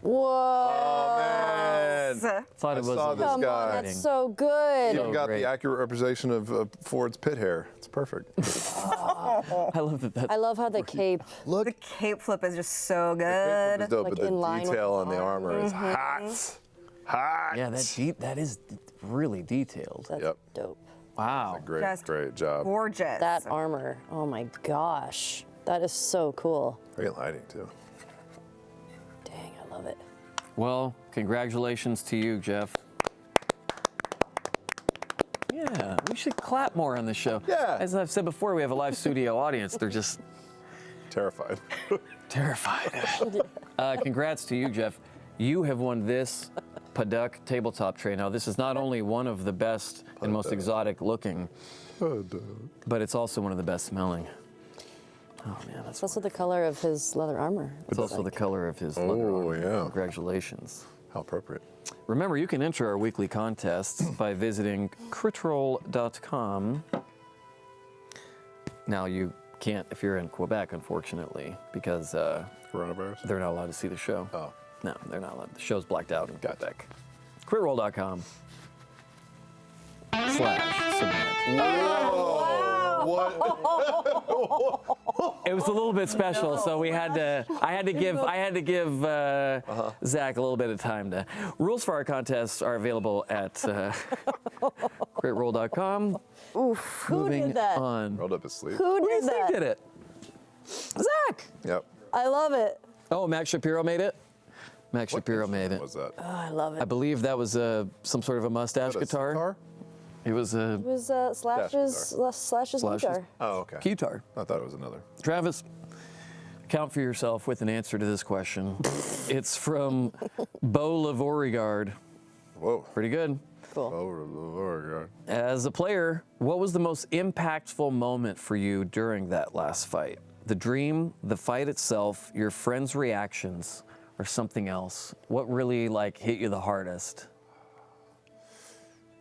Speaker 3: Whoa.
Speaker 1: Oh, man.
Speaker 2: Thought
Speaker 1: I
Speaker 2: it was
Speaker 1: saw
Speaker 2: a-
Speaker 1: this
Speaker 3: Come
Speaker 1: guy.
Speaker 3: on, that's so good.
Speaker 1: Even got
Speaker 2: great.
Speaker 1: the accurate representation of Ford's pit hair. It's perfect.
Speaker 2: I love that. That's
Speaker 3: I love how the cape.
Speaker 1: Look,
Speaker 4: The cape flip is just so
Speaker 1: it's
Speaker 4: good.
Speaker 1: dope,
Speaker 3: Like
Speaker 1: but the
Speaker 3: in line with
Speaker 1: detail
Speaker 3: his
Speaker 1: on the armor is hot. Hot.
Speaker 2: yeah, that is really detailed.
Speaker 3: That's
Speaker 1: Yep.
Speaker 3: dope.
Speaker 2: Wow.
Speaker 1: Great,
Speaker 4: Just
Speaker 1: great job.
Speaker 4: Gorgeous.
Speaker 3: That armor. Oh my gosh. That is so cool.
Speaker 1: Great lighting, too.
Speaker 3: Dang, I love it.
Speaker 2: Well, congratulations to you, Jeff. Yeah, we should clap more on the show.
Speaker 1: Yeah.
Speaker 2: As I've said before, we have a live studio audience. They're just
Speaker 1: Terrified.
Speaker 2: terrified. Congrats to you, Jeff. You have won this Paduk tabletop tray. Now, this is not only one of the best and most
Speaker 1: Paduk.
Speaker 2: exotic looking,
Speaker 1: Oh, dude.
Speaker 2: but it's also one of the best smelling. Oh man, that's
Speaker 3: It's also the color of his leather armor.
Speaker 2: It's also the color of his leather
Speaker 1: Oh,
Speaker 2: armor.
Speaker 1: yeah.
Speaker 2: Congratulations.
Speaker 1: How appropriate.
Speaker 2: Remember, you can enter our weekly contests by visiting critroll.com. Now, you can't if you're in Quebec, unfortunately, because
Speaker 1: Coronavirus?
Speaker 2: they're not allowed to see the show.
Speaker 1: Oh.
Speaker 2: No, they're not allowed. The show's blacked out in Quebec. Critroll.com/submit.
Speaker 1: What?
Speaker 2: It was a little bit special, so we had to. I had to give Zach a little bit of time to. Rules for our contests are available at critroll.com.
Speaker 3: Who
Speaker 2: Moving
Speaker 3: did that?
Speaker 2: on.
Speaker 1: Rolled up his sleeve.
Speaker 3: Who
Speaker 2: Who do you
Speaker 3: did
Speaker 2: think
Speaker 3: that?
Speaker 2: did it? Zach.
Speaker 1: Yep.
Speaker 3: I love it.
Speaker 2: Oh, Max Shapiro made it. Max Shapiro made it.
Speaker 1: What was that?
Speaker 3: Oh, I love
Speaker 2: I
Speaker 3: it.
Speaker 2: believe that was some sort of a mustache
Speaker 1: Is that a
Speaker 2: guitar.
Speaker 1: sitar?
Speaker 2: It was a
Speaker 3: It was Slash's
Speaker 2: Slashes.
Speaker 3: guitar.
Speaker 1: Oh, okay.
Speaker 2: guitar.
Speaker 1: I thought it was another.
Speaker 2: Travis, count for yourself with an answer to this question. It's from Bo Lavorigard.
Speaker 1: Whoa.
Speaker 2: Pretty good.
Speaker 3: Cool.
Speaker 1: Oh, God.
Speaker 2: As a player, what was the most impactful moment for you during that last fight? The dream, the fight itself, your friends' reactions, or something else? What really hit you the hardest?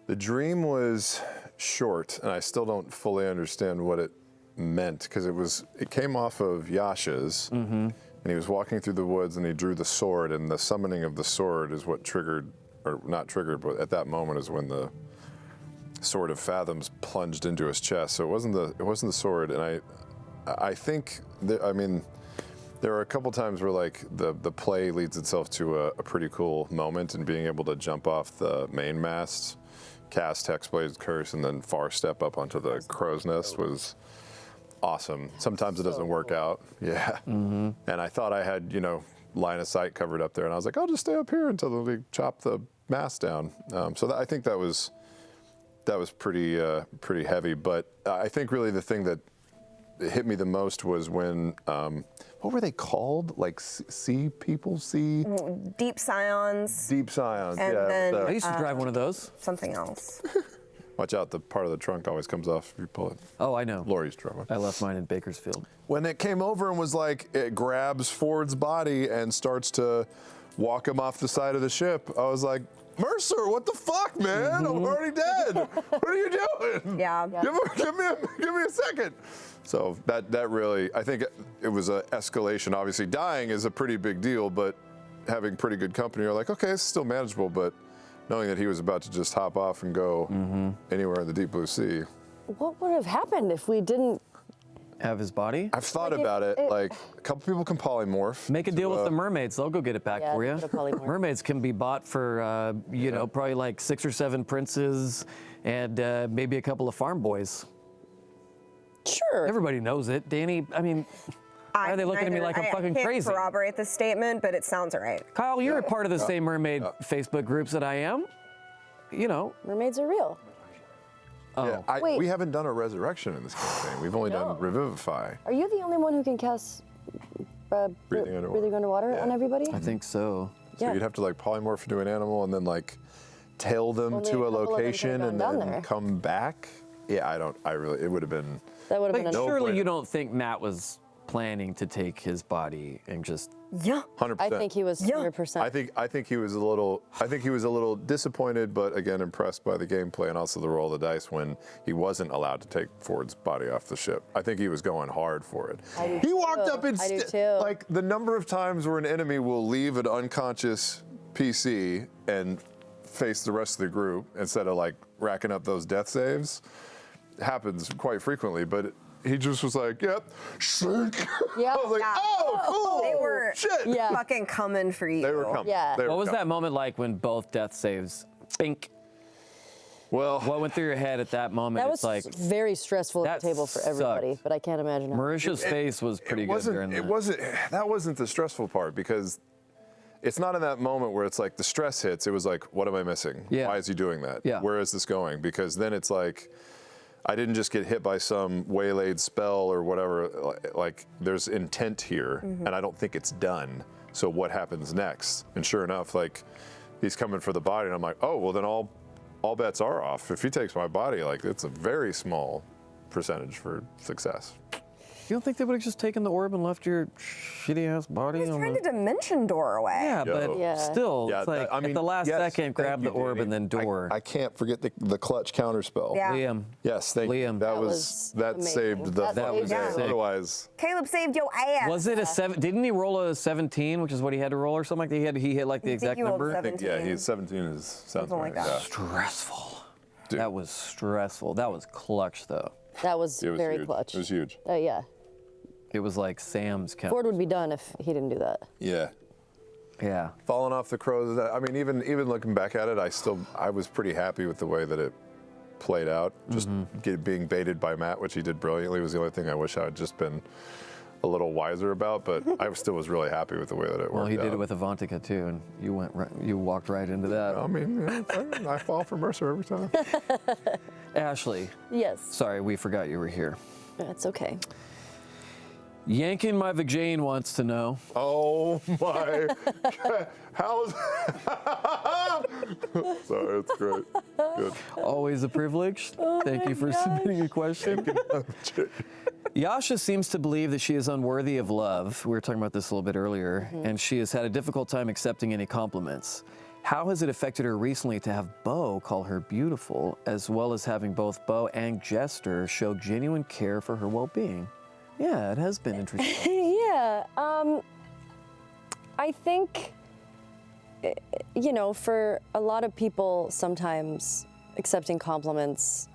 Speaker 1: The dream was short, and I still don't fully understand what it meant because it came off of Yasha's, and he was walking through the woods and he drew the sword, and the summoning of the sword is what triggered, or not triggered, but at that moment is when the sword of fathoms plunged into his chest. So it wasn't the sword, and I think there are a couple times where the play leads itself to a pretty cool moment, and being able to jump off the main mast, cast Hexblade's Curse, and then far step up onto the crow's nest was awesome. Sometimes it doesn't work out. Yeah. And I thought I had, line of sight covered up there, and I was like, I'll just stay up here until they chop the mast down. So I think that was pretty heavy. But I think really the thing that hit me the most was when, what were they called? Sea people?
Speaker 4: Deep Scions,
Speaker 1: Deep Scions,
Speaker 4: And
Speaker 1: yeah.
Speaker 4: then-
Speaker 2: I used to drive one of those.
Speaker 4: something else.
Speaker 1: Watch out, the part of the trunk always comes off if you pull it.
Speaker 2: Oh, I know.
Speaker 1: Lori's drove one.
Speaker 2: I left mine in Bakersfield.
Speaker 1: When it came over and was it grabs Ford's body and starts to walk him off the side of the ship, I was like, Mercer, what the fuck, man? I'm already dead. What are you doing?
Speaker 4: Yeah.
Speaker 1: Give me a second. So that really, I think it was an escalation. Obviously, dying is a pretty big deal, but having pretty good company, you're like, okay, it's still manageable. But knowing that he was about to just hop off and go anywhere in the deep blue sea.
Speaker 3: What would have happened if we didn't
Speaker 2: Have his body?
Speaker 1: I've thought about it. Like, a couple people can polymorph.
Speaker 2: Make a deal with the mermaids. They'll go get it back
Speaker 3: Yeah,
Speaker 2: for you.
Speaker 3: put a polymorph.
Speaker 2: Mermaids can be bought for, you know, probably like 6 or 7 princes and maybe a couple of farm boys.
Speaker 3: Sure.
Speaker 2: Everybody knows it. Danny, I mean, why are they looking at me like I'm fucking
Speaker 4: I
Speaker 2: crazy?
Speaker 4: can't corroborate this statement, but it sounds right.
Speaker 2: Kyle, you're a part of the same mermaid Facebook groups that I am. You know.
Speaker 3: Mermaids are real.
Speaker 2: Oh.
Speaker 1: Yeah,
Speaker 3: Wait.
Speaker 1: we haven't done a resurrection in this campaign. We've only done revivify.
Speaker 3: Are you the only one who can cast
Speaker 1: Breathing underwater.
Speaker 3: breathing underwater on everybody?
Speaker 2: I think so.
Speaker 1: So
Speaker 3: Yeah.
Speaker 1: you'd have to like polymorph into an animal and then like tail them
Speaker 3: Only
Speaker 1: to
Speaker 3: a
Speaker 1: a
Speaker 3: couple of them
Speaker 1: location
Speaker 3: could've
Speaker 1: and
Speaker 3: gone
Speaker 1: then
Speaker 3: down there.
Speaker 1: come back. Yeah, it would have been.
Speaker 3: That would have
Speaker 2: But
Speaker 3: been.
Speaker 2: surely
Speaker 1: brainer.
Speaker 2: you don't think Matt was planning to take his body and just.
Speaker 4: Yeah.
Speaker 1: 100%.
Speaker 3: I think he was 100%.
Speaker 1: I think he was a little disappointed, but again impressed by the gameplay and also the roll of the dice when he wasn't allowed to take Ford's body off the ship. I think he was going hard for it.
Speaker 3: I do
Speaker 1: He walked
Speaker 3: too.
Speaker 1: up and
Speaker 3: I do too.
Speaker 1: like the number of times where an enemy will leave an unconscious PC and face the rest of the group instead of like racking up those death saves happens quite frequently, but he just was like, yep, sink.
Speaker 3: Yeah.
Speaker 1: I was like,
Speaker 4: Yeah.
Speaker 1: oh, cool.
Speaker 4: They were
Speaker 1: shit.
Speaker 3: Yeah.
Speaker 4: fucking coming for you.
Speaker 1: They were coming.
Speaker 3: Yeah.
Speaker 1: They were
Speaker 2: What was
Speaker 1: coming.
Speaker 2: that moment like when both death saves? Bink.
Speaker 1: Well,
Speaker 2: What went through your head at that moment?
Speaker 3: that
Speaker 2: It's
Speaker 3: was
Speaker 2: like
Speaker 3: very stressful at
Speaker 2: that
Speaker 3: the table for everybody,
Speaker 2: sucked.
Speaker 3: but I can't imagine how.
Speaker 2: Marisha's face was pretty good during that.
Speaker 1: that wasn't the stressful part because it's not in that moment where it's like the stress hits. It was like, what am I missing?
Speaker 2: Yeah.
Speaker 1: Why is he doing that?
Speaker 2: Yeah.
Speaker 1: Where is this going? Because then it's like, I didn't just get hit by some waylaid spell or whatever. Like there's intent here, and I don't think it's done. So what happens next? And sure enough, like he's coming for the body, and I'm like, oh, well then all bets are off. If he takes my body, like it's a very small percentage for success.
Speaker 2: You don't think they would have just taken the orb and left your shitty ass body
Speaker 4: He's
Speaker 2: on
Speaker 4: trying
Speaker 2: the?
Speaker 4: to dimension door away.
Speaker 2: Yeah, but
Speaker 3: Yeah.
Speaker 2: still,
Speaker 1: Yeah,
Speaker 2: it's like
Speaker 1: I mean,
Speaker 2: at the last
Speaker 1: yes,
Speaker 2: second,
Speaker 1: thank
Speaker 2: grab the
Speaker 1: you,
Speaker 2: orb
Speaker 1: Danny.
Speaker 2: and then door.
Speaker 1: I can't forget the clutch counter spell.
Speaker 4: Yeah.
Speaker 2: Liam.
Speaker 1: Yes, thank you.
Speaker 2: Liam.
Speaker 1: That
Speaker 3: was
Speaker 1: that
Speaker 3: amazing.
Speaker 1: saved the
Speaker 3: That
Speaker 1: fucking
Speaker 2: was
Speaker 1: game.
Speaker 2: sick.
Speaker 1: Otherwise,
Speaker 4: Caleb saved your ass.
Speaker 2: Was it a 7? Didn't he roll a 17, which is what he had to roll or something like that? He hit like the
Speaker 4: I think
Speaker 2: exact
Speaker 4: he rolled
Speaker 2: number.
Speaker 1: I think
Speaker 4: 17.
Speaker 1: he's 17 is sounds
Speaker 4: Something
Speaker 1: right.
Speaker 4: like that.
Speaker 1: Yeah.
Speaker 2: Stressful.
Speaker 1: Dude.
Speaker 2: That was stressful. That was clutch though.
Speaker 3: That was,
Speaker 1: It was
Speaker 3: very
Speaker 1: huge.
Speaker 3: clutch.
Speaker 1: It was huge.
Speaker 3: Yeah.
Speaker 2: It was like Sam's count.
Speaker 3: Ford would be done if he didn't do that.
Speaker 1: Yeah.
Speaker 2: Yeah.
Speaker 1: Falling off the crows. I mean, even looking back at it, I was pretty happy with the way that it played out. Just being baited by Matt, which he did brilliantly, was the only thing I wish I had just been a little wiser about. But I still was really happy with the way that it worked.
Speaker 2: Well, he did
Speaker 1: out.
Speaker 2: it with Avantika too, and you walked right into that.
Speaker 1: I mean, I fall for Mercer every time.
Speaker 2: Ashley,
Speaker 3: Yes.
Speaker 2: sorry, we forgot you were here.
Speaker 3: That's okay.
Speaker 2: Yankin' my vagine wants to know.
Speaker 1: Oh my! How's? Sorry, it's great. Good.
Speaker 2: Always a privilege. Thank you for submitting a question. Yasha seems to believe that she is unworthy of love. We were talking about this a little bit earlier, and she has had a difficult time accepting any compliments. How has it affected her recently to have Bo call her beautiful, as well as having both Bo and Jester show genuine care for her well-being? Yeah, it has been interesting.
Speaker 3: Yeah. I think, you know, for a lot of people, sometimes accepting compliments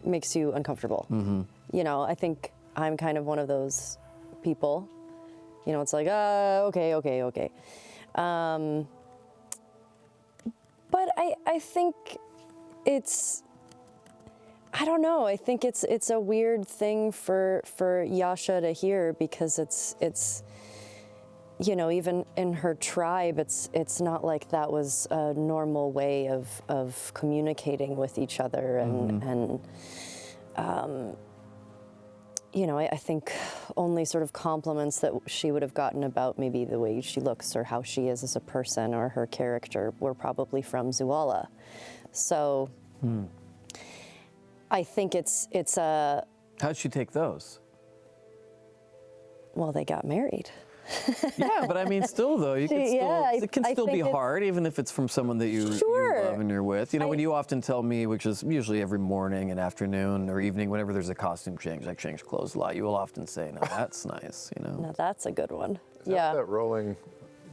Speaker 3: makes you uncomfortable. You know, I think I'm kind of one of those people. You know, it's like, okay. But I think it's, I don't know. I think it's a weird thing for Yasha to hear because it's you know, even in her tribe, it's not like that was a normal way of communicating with each other and you know, I think only sort of compliments that she would have gotten about maybe the way she looks or how she is as a person or her character were probably from Zuala. So I think it's a,
Speaker 2: How'd she take those?
Speaker 3: well, they got married.
Speaker 2: Yeah, but I mean, still though, you can still,
Speaker 3: Yeah,
Speaker 2: it can
Speaker 3: I
Speaker 2: still be
Speaker 3: think it's-
Speaker 2: hard, even if it's from someone that you
Speaker 3: Sure.
Speaker 2: love and you're with. You know, when you often tell me, which is usually every morning and afternoon or evening, whenever there's a costume change, I change clothes a lot. You will often say, "No, that's nice," you know.
Speaker 3: Now that's a good one.
Speaker 1: Is that
Speaker 3: Yeah.
Speaker 1: that rolling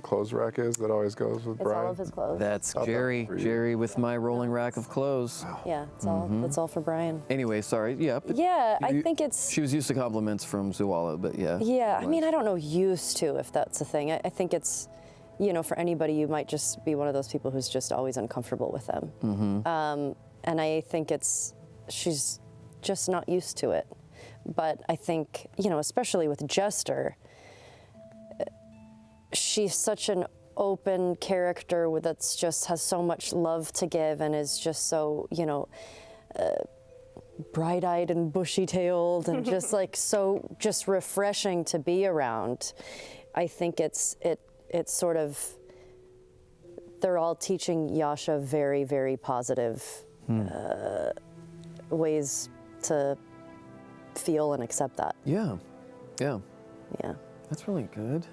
Speaker 1: clothes rack is that always goes with
Speaker 3: It's
Speaker 1: Brian?
Speaker 3: all of his clothes.
Speaker 2: That's
Speaker 1: that was
Speaker 2: Jerry.
Speaker 1: for you.
Speaker 2: Jerry with my rolling rack of clothes.
Speaker 3: Yeah, it's all. That's all for Brian.
Speaker 2: Anyway, sorry. Yeah. but
Speaker 3: Yeah, I
Speaker 2: you-
Speaker 3: think it's.
Speaker 2: She was used to compliments from Zuala, but yeah.
Speaker 3: Yeah, I mean, I don't know used to, if that's a thing. I think it's, for anybody, you might just be one of those people who's just always uncomfortable with them. And I think she's just not used to it. But I think, especially with Jester, she's such an open character that's just has so much love to give and is just so, bright-eyed and bushy-tailed and just like so just refreshing to be around. I think it's sort of, they're all teaching Yasha very, very positive ways to feel and accept that.
Speaker 2: Yeah. Yeah.
Speaker 3: Yeah.
Speaker 2: That's really good.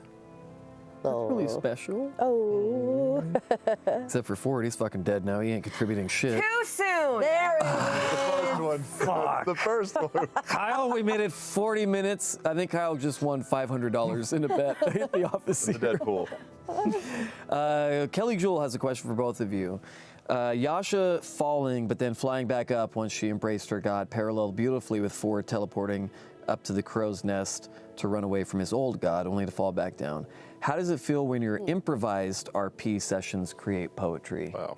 Speaker 3: Oh.
Speaker 2: Really special.
Speaker 3: Oh.
Speaker 2: Except for Ford, he's fucking dead now. He ain't contributing shit.
Speaker 4: Too soon.
Speaker 3: There it is.
Speaker 1: First one. Fuck. The first one.
Speaker 2: Kyle, we made it 40 minutes. I think Kyle just won $500 in a bet at the office
Speaker 1: The
Speaker 2: here.
Speaker 1: Deadpool.
Speaker 2: Kelly Jewell has a question for both of you. Yasha falling, but then flying back up once she embraced her god, paralleled beautifully with Ford teleporting up to the crow's nest to run away from his old god, only to fall back down. How does it feel when your improvised RP sessions create poetry?
Speaker 1: Wow.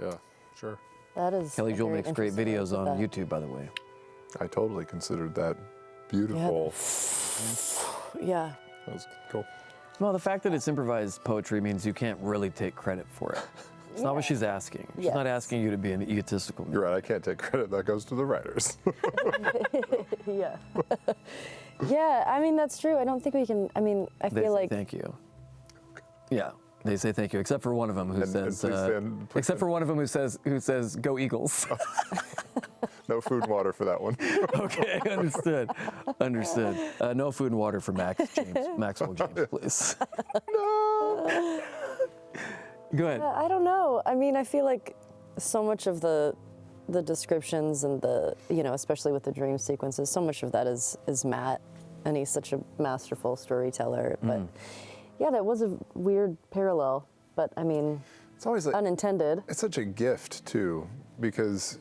Speaker 1: Yeah, sure.
Speaker 3: That is.
Speaker 2: Kelly
Speaker 3: a
Speaker 2: Jewell
Speaker 3: very
Speaker 2: makes great
Speaker 3: interesting
Speaker 2: videos
Speaker 3: look
Speaker 2: on
Speaker 3: at
Speaker 2: YouTube, by the way.
Speaker 1: I totally considered that beautiful.
Speaker 3: that. Yeah.
Speaker 1: That was cool.
Speaker 2: Well, the fact that it's improvised poetry means you can't really take credit for it. It's not what she's asking. She's not
Speaker 3: Yes.
Speaker 2: asking you to be an egotistical.
Speaker 1: You're right, I can't take credit. That goes to the writers.
Speaker 3: Yeah. Yeah, I mean, that's true. I don't think we can, I mean, I
Speaker 2: They
Speaker 3: feel
Speaker 2: say
Speaker 3: like.
Speaker 2: thank you. Yeah, they say thank you, except for one of them who
Speaker 1: And
Speaker 2: says.
Speaker 1: please stand- please
Speaker 2: except for one of them who says "Go Eagles."
Speaker 1: No food and water for that one.
Speaker 2: Okay, understood. Understood. No food and water for Maxwell James, please.
Speaker 3: No.
Speaker 2: Go ahead.
Speaker 3: I don't know. I mean, I feel like so much of the descriptions and the, especially with the dream sequences, so much of that is Matt, and he's such a masterful storyteller. But yeah, that was a weird parallel, but I mean,
Speaker 1: It's always like,
Speaker 3: unintended.
Speaker 1: it's such a gift too, because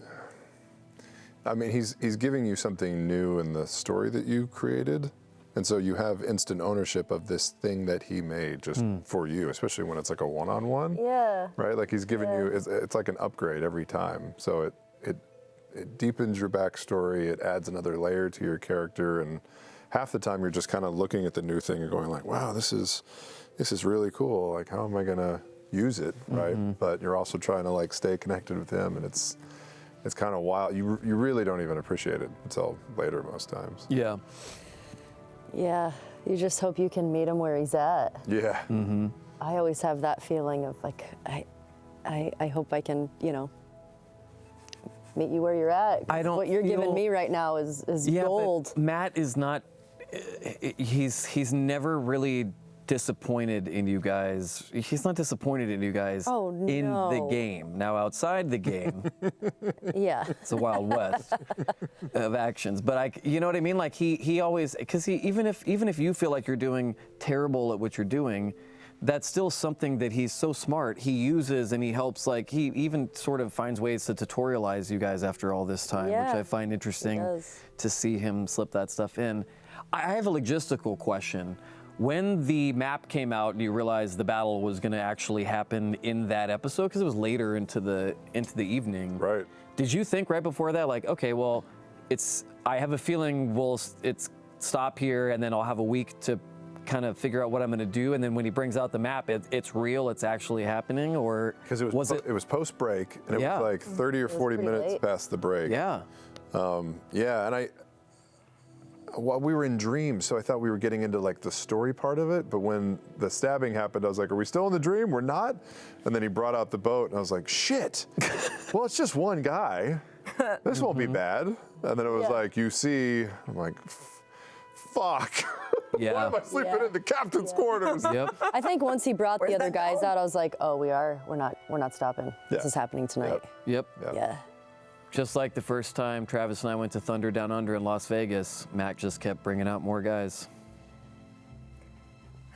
Speaker 1: I mean, he's giving you something new in the story that you created. And so you have instant ownership of this thing that he made just for you, especially when it's like a one-on-one.
Speaker 3: Yeah.
Speaker 1: Right? Like he's giving you, it's like an upgrade every time. So it deepens your backstory, it adds another layer to your character, and half the time you're just kind of looking at the new thing and going like, wow, this is really cool. Like, how am I gonna use it, right? But you're also trying to like stay connected with him, and it's kind of wild. You really don't even appreciate it until later most times.
Speaker 2: Yeah.
Speaker 3: Yeah. You just hope you can meet him where he's at.
Speaker 1: Yeah.
Speaker 3: I always have that feeling of like, I hope I can, meet you where you're at.
Speaker 2: I don't
Speaker 3: What you're giving
Speaker 2: feel-
Speaker 3: me right now is
Speaker 2: Yeah,
Speaker 3: gold.
Speaker 2: but Matt is not. He's never really disappointed in you guys. He's not disappointed in you guys
Speaker 3: Oh,
Speaker 2: in the
Speaker 3: no.
Speaker 2: game. Now outside the game,
Speaker 3: Yeah.
Speaker 2: it's a wild west of actions. But you know what I mean? Like he always, because even if you feel like you're doing terrible at what you're doing, that's still something that he's so smart. He uses and he helps. Like he even sort of finds ways to tutorialize you guys after all this time,
Speaker 3: Yeah,
Speaker 2: which I find interesting
Speaker 3: does.
Speaker 2: to see him slip that stuff in. I have a logistical question. When the map came out and you realized the battle was going to actually happen in that episode, because it was later into the evening.
Speaker 1: Right.
Speaker 2: Did you think right before that, like, okay, well, I have a feeling it's stop here, and then I'll have a week to kind of figure out what I'm going to do, and then when he brings out the map, it's real, it's actually happening, or
Speaker 1: Because it was post break, and it
Speaker 2: Yeah.
Speaker 1: was like 30 or 40
Speaker 3: pretty
Speaker 1: minutes
Speaker 3: late.
Speaker 1: past the break.
Speaker 2: Yeah.
Speaker 1: Yeah, and well, we were in dreams, so I thought we were getting into like the story part of it. But when the stabbing happened, I was like, "Are we still in the dream? We're not." And then he brought out the boat, and I was like, "Shit! Well, it's just one guy. This won't be bad." And then it was
Speaker 3: Yeah.
Speaker 1: like, "You see," I'm like, "Fuck! Why
Speaker 2: Yeah.
Speaker 1: am I sleeping
Speaker 3: Yeah.
Speaker 1: in the captain's quarters?"
Speaker 2: Yep.
Speaker 3: I think once he brought the
Speaker 4: Where's
Speaker 3: other
Speaker 4: that
Speaker 3: guys
Speaker 4: going?
Speaker 3: out, I was like, oh, we're not stopping. This
Speaker 1: Yeah.
Speaker 3: is happening tonight.
Speaker 2: Yep.
Speaker 3: Yeah.
Speaker 2: Just like the first time Travis and I went to Thunder Down Under in Las Vegas, Matt just kept bringing out more guys.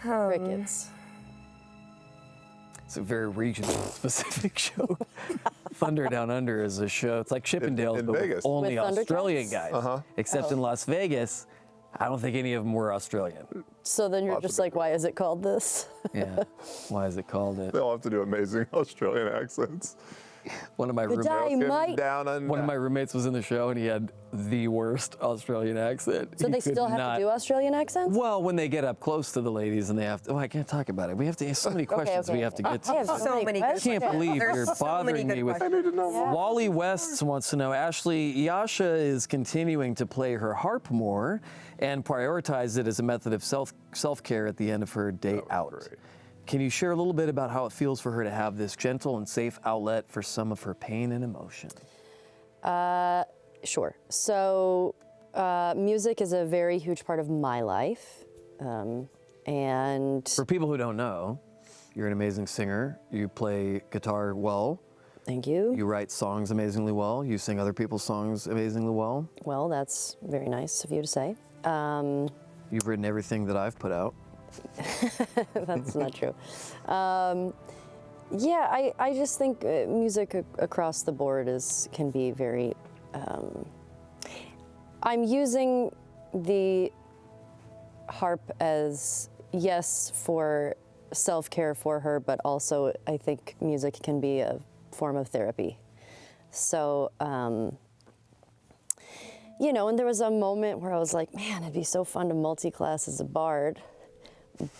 Speaker 3: Crickets.
Speaker 2: It's a very regional specific show. Thunder Down Under is a show. It's like Chippendales,
Speaker 1: in
Speaker 2: but with
Speaker 1: Vegas.
Speaker 2: only
Speaker 3: With Thundercats?
Speaker 2: Australian guys. Except in Las Vegas, I don't think any of them were Australian.
Speaker 3: So then you're just like, why is it called this?
Speaker 2: Yeah. Why is it called it?
Speaker 1: They all have to do amazing Australian accents.
Speaker 2: One of my
Speaker 3: Good day,
Speaker 2: roommates.
Speaker 3: mate.
Speaker 1: Down under.
Speaker 2: One of my roommates was in the show and he had the worst Australian accent.
Speaker 3: So
Speaker 2: He
Speaker 3: they
Speaker 2: could
Speaker 3: still have
Speaker 2: not-
Speaker 3: to do Australian accents?
Speaker 2: Well, when they get up close to the ladies and they have to, oh, I can't talk about it. We have to, so many questions we have to get to.
Speaker 3: I have
Speaker 4: So many good
Speaker 2: I can't
Speaker 3: questions.
Speaker 2: believe
Speaker 4: There's
Speaker 2: you're
Speaker 4: so many
Speaker 2: bothering
Speaker 4: good
Speaker 2: me with.
Speaker 4: questions.
Speaker 1: I need to know more.
Speaker 2: Wally West wants to know, Ashley, Yasha is continuing to play her harp more and prioritize it as a method of self-care at the end of her day out.
Speaker 1: great.
Speaker 2: Can you share a little bit about how it feels for her to have this gentle and safe outlet for some of her pain and emotion?
Speaker 3: Sure. So, music is a very huge part of my life. And
Speaker 2: For people who don't know, you're an amazing singer. You play guitar well.
Speaker 3: thank you.
Speaker 2: You write songs amazingly well. You sing other people's songs amazingly well.
Speaker 3: Well, that's very nice of you to say.
Speaker 2: You've written everything that I've put out.
Speaker 3: That's not true. Yeah, I just think music across the board can be very. I'm using the harp as, yes, for self-care for her, but also I think music can be a form of therapy. So, you know, and there was a moment where I was like, man, it'd be so fun to multi-class as a bard.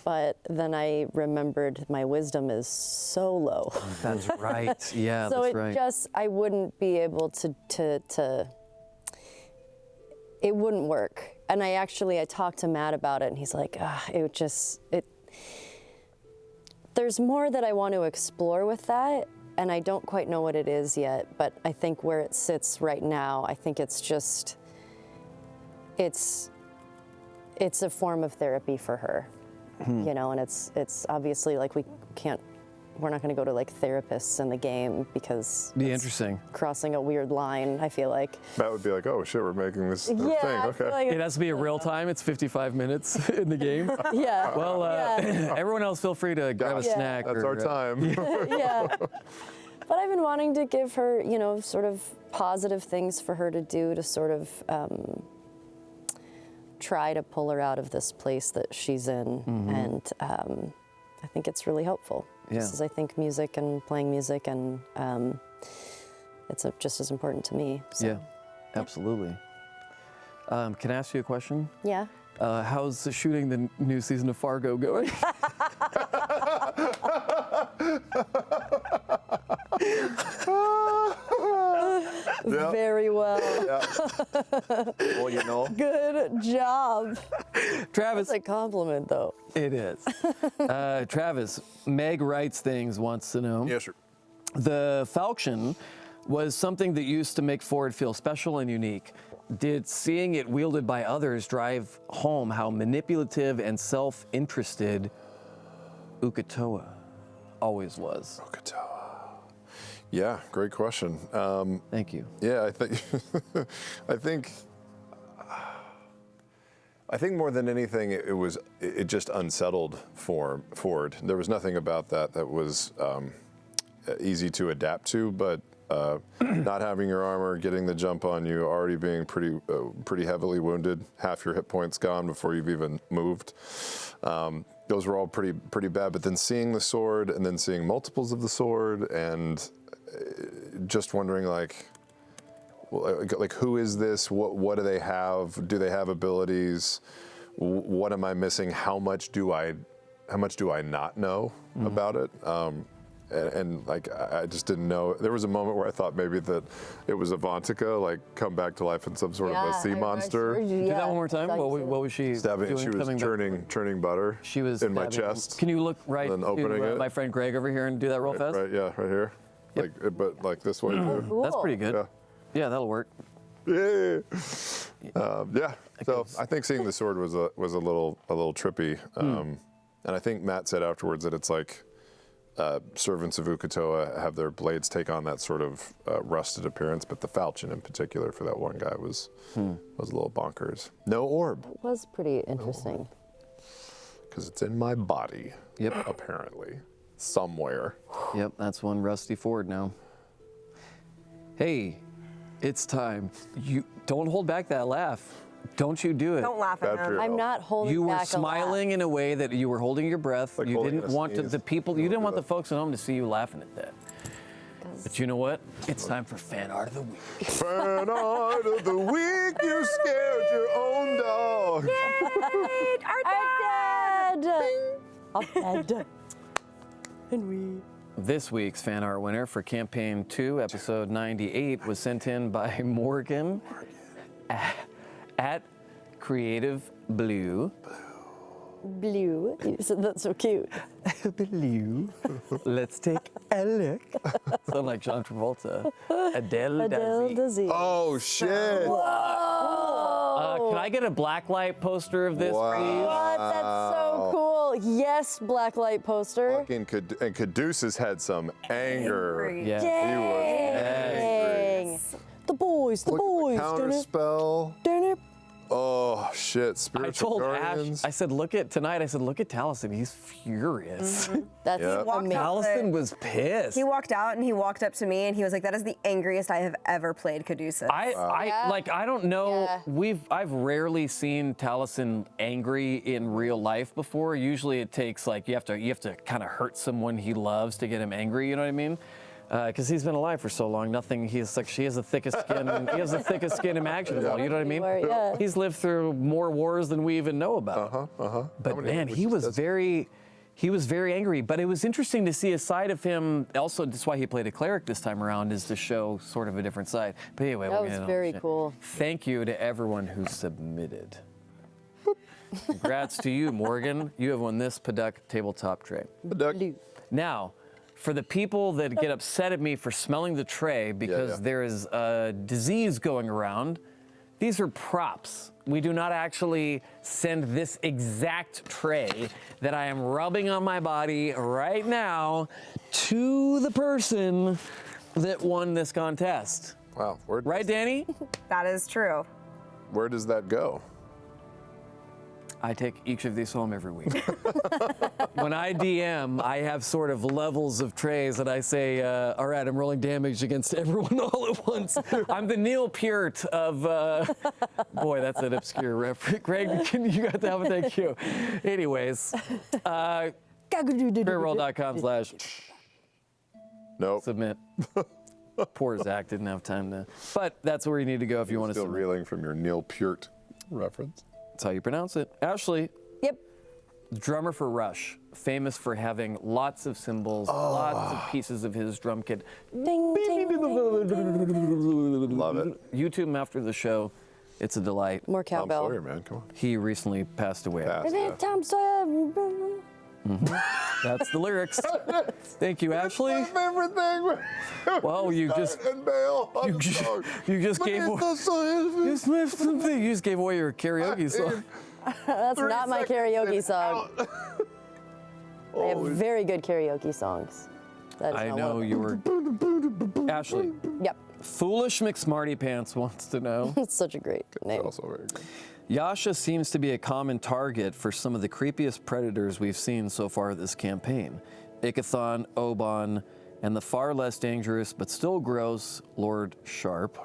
Speaker 3: But then I remembered my wisdom is so low.
Speaker 2: That's right. Yeah,
Speaker 3: So
Speaker 2: that's
Speaker 3: it
Speaker 2: right.
Speaker 3: just, I wouldn't be able to, it wouldn't work. And I talked to Matt about it and he's like, there's more that I want to explore with that. And I don't quite know what it is yet, but I think where it sits right now, I think it's just, it's a form of therapy for her. You know, and it's obviously like we're not going to go to like therapists in the game because
Speaker 2: Be
Speaker 3: it's
Speaker 2: interesting.
Speaker 3: crossing a weird line, I feel like.
Speaker 1: Matt would be like, oh shit, we're making this thing.
Speaker 3: I
Speaker 1: Okay.
Speaker 3: feel like
Speaker 2: It has to be a real time. It's 55 minutes in the game.
Speaker 3: yeah.
Speaker 2: Well,
Speaker 3: yeah.
Speaker 2: everyone else feel free to grab a
Speaker 3: Yeah.
Speaker 2: snack.
Speaker 1: That's
Speaker 2: or,
Speaker 1: our time.
Speaker 3: Yeah. But I've been wanting to give her, you know, sort of positive things for her to do to sort of try to pull her out of this place that she's in. And I think it's really helpful.
Speaker 2: Yeah.
Speaker 3: Because I think music and playing music and it's just as important to me. So.
Speaker 2: Yeah, absolutely. Can I ask you a question?
Speaker 3: Yeah.
Speaker 2: How's the shooting the new season of Fargo going?
Speaker 1: Yeah.
Speaker 3: Very well.
Speaker 1: Well, you know.
Speaker 3: Good job.
Speaker 2: Travis,
Speaker 3: That's a compliment, though.
Speaker 2: it is. Travis, Meg Writes Things wants to know.
Speaker 1: Yes, sir.
Speaker 2: The falchion was something that used to make Ford feel special and unique. Did seeing it wielded by others drive home how manipulative and self-interested Uk'otoa always was?
Speaker 1: Okinawa. Yeah, great question.
Speaker 2: Thank you.
Speaker 1: Yeah, I think more than anything, it just unsettled Ford. There was nothing about that was easy to adapt to, but not having your armor, getting the jump on you, already being pretty heavily wounded, half your hit points gone before you've even moved. Those were all pretty bad. But then seeing the sword, and then seeing multiples of the sword, and just wondering like who is this? What do they have? Do they have abilities? What am I missing? How much do I not know about it? And like I just didn't know. There was a moment where I thought maybe that it was Avantika, like come back to life in some sort of a sea monster.
Speaker 2: Do that one more time. What was she
Speaker 1: Stabbing.
Speaker 2: doing?
Speaker 1: She was
Speaker 2: coming back?
Speaker 1: churning butter.
Speaker 2: She was
Speaker 1: in my
Speaker 2: stabbing.
Speaker 1: chest.
Speaker 2: Can you look right
Speaker 1: and then opening
Speaker 2: to
Speaker 1: it.
Speaker 2: my friend Greg over here and do that real fast?
Speaker 1: Right, yeah, right here.
Speaker 2: Yep.
Speaker 1: But like this way too.
Speaker 3: Cool.
Speaker 2: That's pretty good.
Speaker 1: Yeah.
Speaker 2: Yeah, that'll work.
Speaker 1: Yeah. Yeah. So I think seeing the sword was a little trippy. And I think Matt said afterwards that it's like servants of Uk'otoa have their blades take on that sort of rusted appearance, but the falchion in particular for that one guy was a little bonkers. No orb,
Speaker 3: It was pretty interesting.
Speaker 1: because it's in my body.
Speaker 2: Yep.
Speaker 1: Apparently. somewhere.
Speaker 2: Yep, that's one rusty Ford now. Hey, it's time. You don't hold back that laugh. Don't you do it.
Speaker 4: Don't laugh at
Speaker 1: Bad for
Speaker 4: him.
Speaker 1: your
Speaker 3: I'm
Speaker 1: health.
Speaker 3: not holding
Speaker 2: You were
Speaker 3: back
Speaker 2: smiling in a way that you were holding your breath.
Speaker 1: Like
Speaker 2: You
Speaker 1: holding
Speaker 2: didn't
Speaker 1: a
Speaker 2: want
Speaker 1: sneeze.
Speaker 2: the people. You
Speaker 1: Don't
Speaker 2: didn't
Speaker 1: do
Speaker 2: want the
Speaker 1: that.
Speaker 2: folks at home to see you laughing at that. But you know what? It's time for fan art of the week.
Speaker 1: Fan art of the week, you scared your own dog.
Speaker 3: Our dad! Our dad. And we.
Speaker 2: This week's fan art winner for campaign 2, episode 98, was sent in by Morgan at Creative Blue.
Speaker 3: Blue. You said that's so cute.
Speaker 2: Blue. Let's take a look. Sound like John Travolta. Adele
Speaker 3: Adele
Speaker 2: Dazeem.
Speaker 3: Dazeem.
Speaker 1: Oh, shit.
Speaker 3: Whoa!
Speaker 2: Can I get a blacklight poster of this,
Speaker 1: Wow.
Speaker 2: please?
Speaker 3: What? That's so cool. Yes, blacklight poster.
Speaker 1: Fucking and Caduceus had some anger.
Speaker 4: Angry.
Speaker 2: Yeah.
Speaker 1: He was angry.
Speaker 3: Dang. The boys, the
Speaker 1: Look at
Speaker 3: boys.
Speaker 1: the counter spell.
Speaker 3: Dun it.
Speaker 1: Oh, shit.
Speaker 2: I
Speaker 1: Spiritual
Speaker 2: told Ash,
Speaker 1: guardians.
Speaker 2: I said, look at Taliesin. He's furious.
Speaker 3: That's
Speaker 1: Yeah.
Speaker 4: Walked out
Speaker 2: Taliesin
Speaker 4: there.
Speaker 2: was pissed.
Speaker 4: He walked out and he walked up to me and he was like, "That is the angriest I have ever played Caduceus."
Speaker 2: I don't know.
Speaker 3: Yeah.
Speaker 2: I've rarely seen Taliesin angry in real life before. Usually it takes you have to kind of hurt someone he loves to get him angry. You know what I mean? Because he's been alive for so long, she has the thickest skin. He has the thickest skin imaginable. You know what I mean?
Speaker 3: Yeah.
Speaker 2: He's lived through more wars than we even know about. But man, he was very angry. But it was interesting to see a side of him. Also, that's why he played a cleric this time around, is to show sort of a different side. But anyway,
Speaker 3: That
Speaker 2: we'll get
Speaker 3: was
Speaker 2: into all
Speaker 3: very
Speaker 2: shit.
Speaker 3: cool.
Speaker 2: Thank you to everyone who submitted. Congrats to you, Morgan. You have won this Paduk tabletop tray.
Speaker 3: Blue.
Speaker 2: Now, for the people that get upset at me for smelling the tray because there is a disease going around, these are props. We do not actually send this exact tray that I am rubbing on my body right now to the person that won this contest.
Speaker 1: Wow.
Speaker 2: Right, Danny?
Speaker 4: That is true.
Speaker 1: Where does that go?
Speaker 2: I take each of these home every week. When I DM, I have sort of levels of trays that I say, all right, I'm rolling damage against everyone all at once. I'm the Neil Peart of, boy, that's an obscure reference. Greg, you got that one? Thank you. Anyways, careerroll.com/submit.
Speaker 1: Nope.
Speaker 2: Poor Zach didn't have time to, but that's where you need to go if you want to
Speaker 1: Still
Speaker 2: submit.
Speaker 1: reeling from your Neil Peart reference.
Speaker 2: That's how you pronounce it. Ashley,
Speaker 3: Yep.
Speaker 2: drummer for Rush, famous for having lots of cymbals, lots of pieces of his drum kit.
Speaker 3: Ding, ding, ding, ding.
Speaker 1: Love it.
Speaker 2: YouTube him after the show. It's a delight.
Speaker 3: More
Speaker 1: Tom
Speaker 3: cowbell.
Speaker 1: Sawyer, man. Come on.
Speaker 2: He recently passed away.
Speaker 1: Pass, yeah.
Speaker 3: Tom Sawyer.
Speaker 2: That's the lyrics. Thank you, Ashley.
Speaker 1: My favorite thing.
Speaker 2: Well, you just
Speaker 1: and bail on the
Speaker 2: just-
Speaker 1: song.
Speaker 2: you just
Speaker 1: But
Speaker 2: gave
Speaker 1: it's
Speaker 2: away-
Speaker 1: the song.
Speaker 2: you just gave away your karaoke song.
Speaker 3: That's
Speaker 1: 3
Speaker 3: not my
Speaker 1: seconds
Speaker 3: karaoke
Speaker 1: and
Speaker 3: song.
Speaker 1: out.
Speaker 3: I have very good karaoke songs. That is
Speaker 2: I
Speaker 3: not
Speaker 2: know
Speaker 3: one of
Speaker 2: you were. Ashley,
Speaker 3: them. Yep.
Speaker 2: Foolish McSmarty Pants wants to know.
Speaker 3: It's such a great name.
Speaker 1: Also very good.
Speaker 2: Yasha seems to be a common target for some of the creepiest predators we've seen so far this campaign. Ikathon, Oban, and the far less dangerous but still gross Lord Sharp.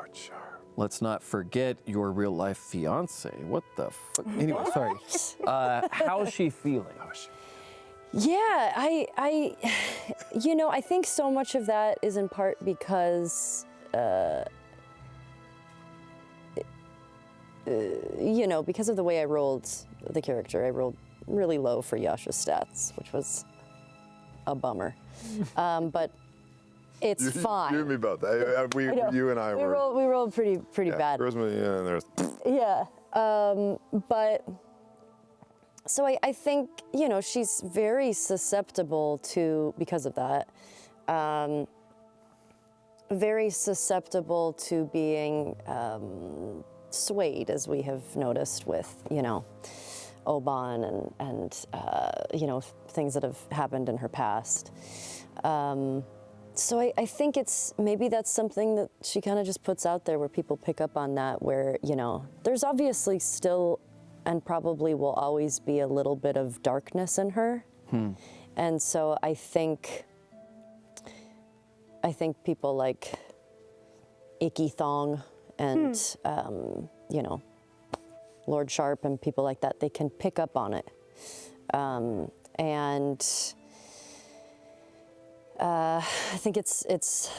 Speaker 2: Let's not forget your real-life fiance. What the fuck? Anyway, sorry. How's she feeling?
Speaker 3: Yeah, I think so much of that is in part because, because of the way I rolled the character. I rolled really low for Yasha's stats, which was a bummer. But it's fine.
Speaker 1: You and me both. You and I
Speaker 3: we
Speaker 1: were.
Speaker 3: rolled pretty
Speaker 1: Yeah,
Speaker 3: bad.
Speaker 1: Charisma, yeah, and there's.
Speaker 3: Yeah, but so I think, she's very susceptible to, because of that, very susceptible to being swayed, as we have noticed with, Oban and things that have happened in her past. So I think maybe that's something that she kind of just puts out there where people pick up on that, where, there's obviously still and probably will always be a little bit of darkness in her. And so I think people like Icky Thong and, you know, Lord Sharp and people like that, they can pick up on it. And I think it's,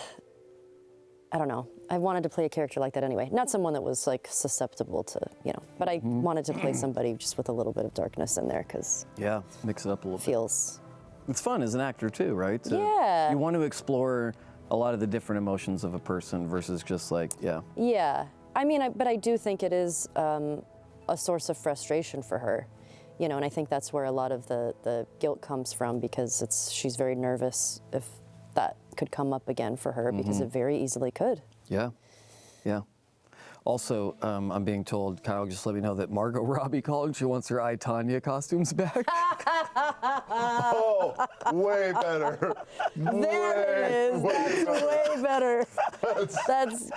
Speaker 3: I don't know. I wanted to play a character like that anyway. Not someone that was like susceptible to, you know, but I wanted to play somebody just with a little bit of darkness in there because
Speaker 2: Yeah, mix it up a little bit.
Speaker 3: feels,
Speaker 2: It's fun as an actor too, right?
Speaker 3: Yeah.
Speaker 2: You want to explore a lot of the different emotions of a person versus just like, yeah.
Speaker 3: yeah. I mean, but I do think it is a source of frustration for her, you know, and I think that's where a lot of the guilt comes from because she's very nervous if that could come up again for her because it very easily could.
Speaker 2: Yeah, yeah. Also, I'm being told, Kyle just let me know that Margot Robbie called. She wants her I, Tonya costumes back.
Speaker 1: Oh, way better.
Speaker 3: There it is. That's way better. That's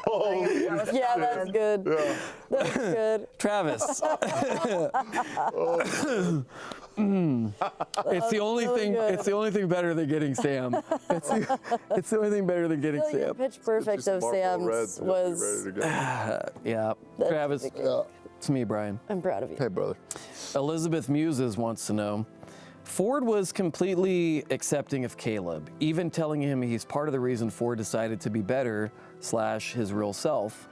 Speaker 3: yeah, that's good.
Speaker 1: Yeah.
Speaker 3: That's good.
Speaker 2: Travis. It's the only
Speaker 3: really
Speaker 2: thing.
Speaker 3: good.
Speaker 2: It's the only thing better than getting Sam. It's the only thing better than getting
Speaker 3: Your
Speaker 2: Sam.
Speaker 3: pitch perfect
Speaker 1: Just
Speaker 3: of
Speaker 1: Marlboro
Speaker 3: Sam's
Speaker 1: Reds,
Speaker 3: was.
Speaker 1: ready to go.
Speaker 2: Yeah,
Speaker 3: That's
Speaker 2: Travis.
Speaker 3: pretty good.
Speaker 2: It's me, Brian.
Speaker 3: I'm proud of you.
Speaker 1: Hey, brother.
Speaker 2: Elizabeth Muses wants to know. Ford was completely accepting of Caleb, even telling him he's part of the reason Ford decided to be better / his real self.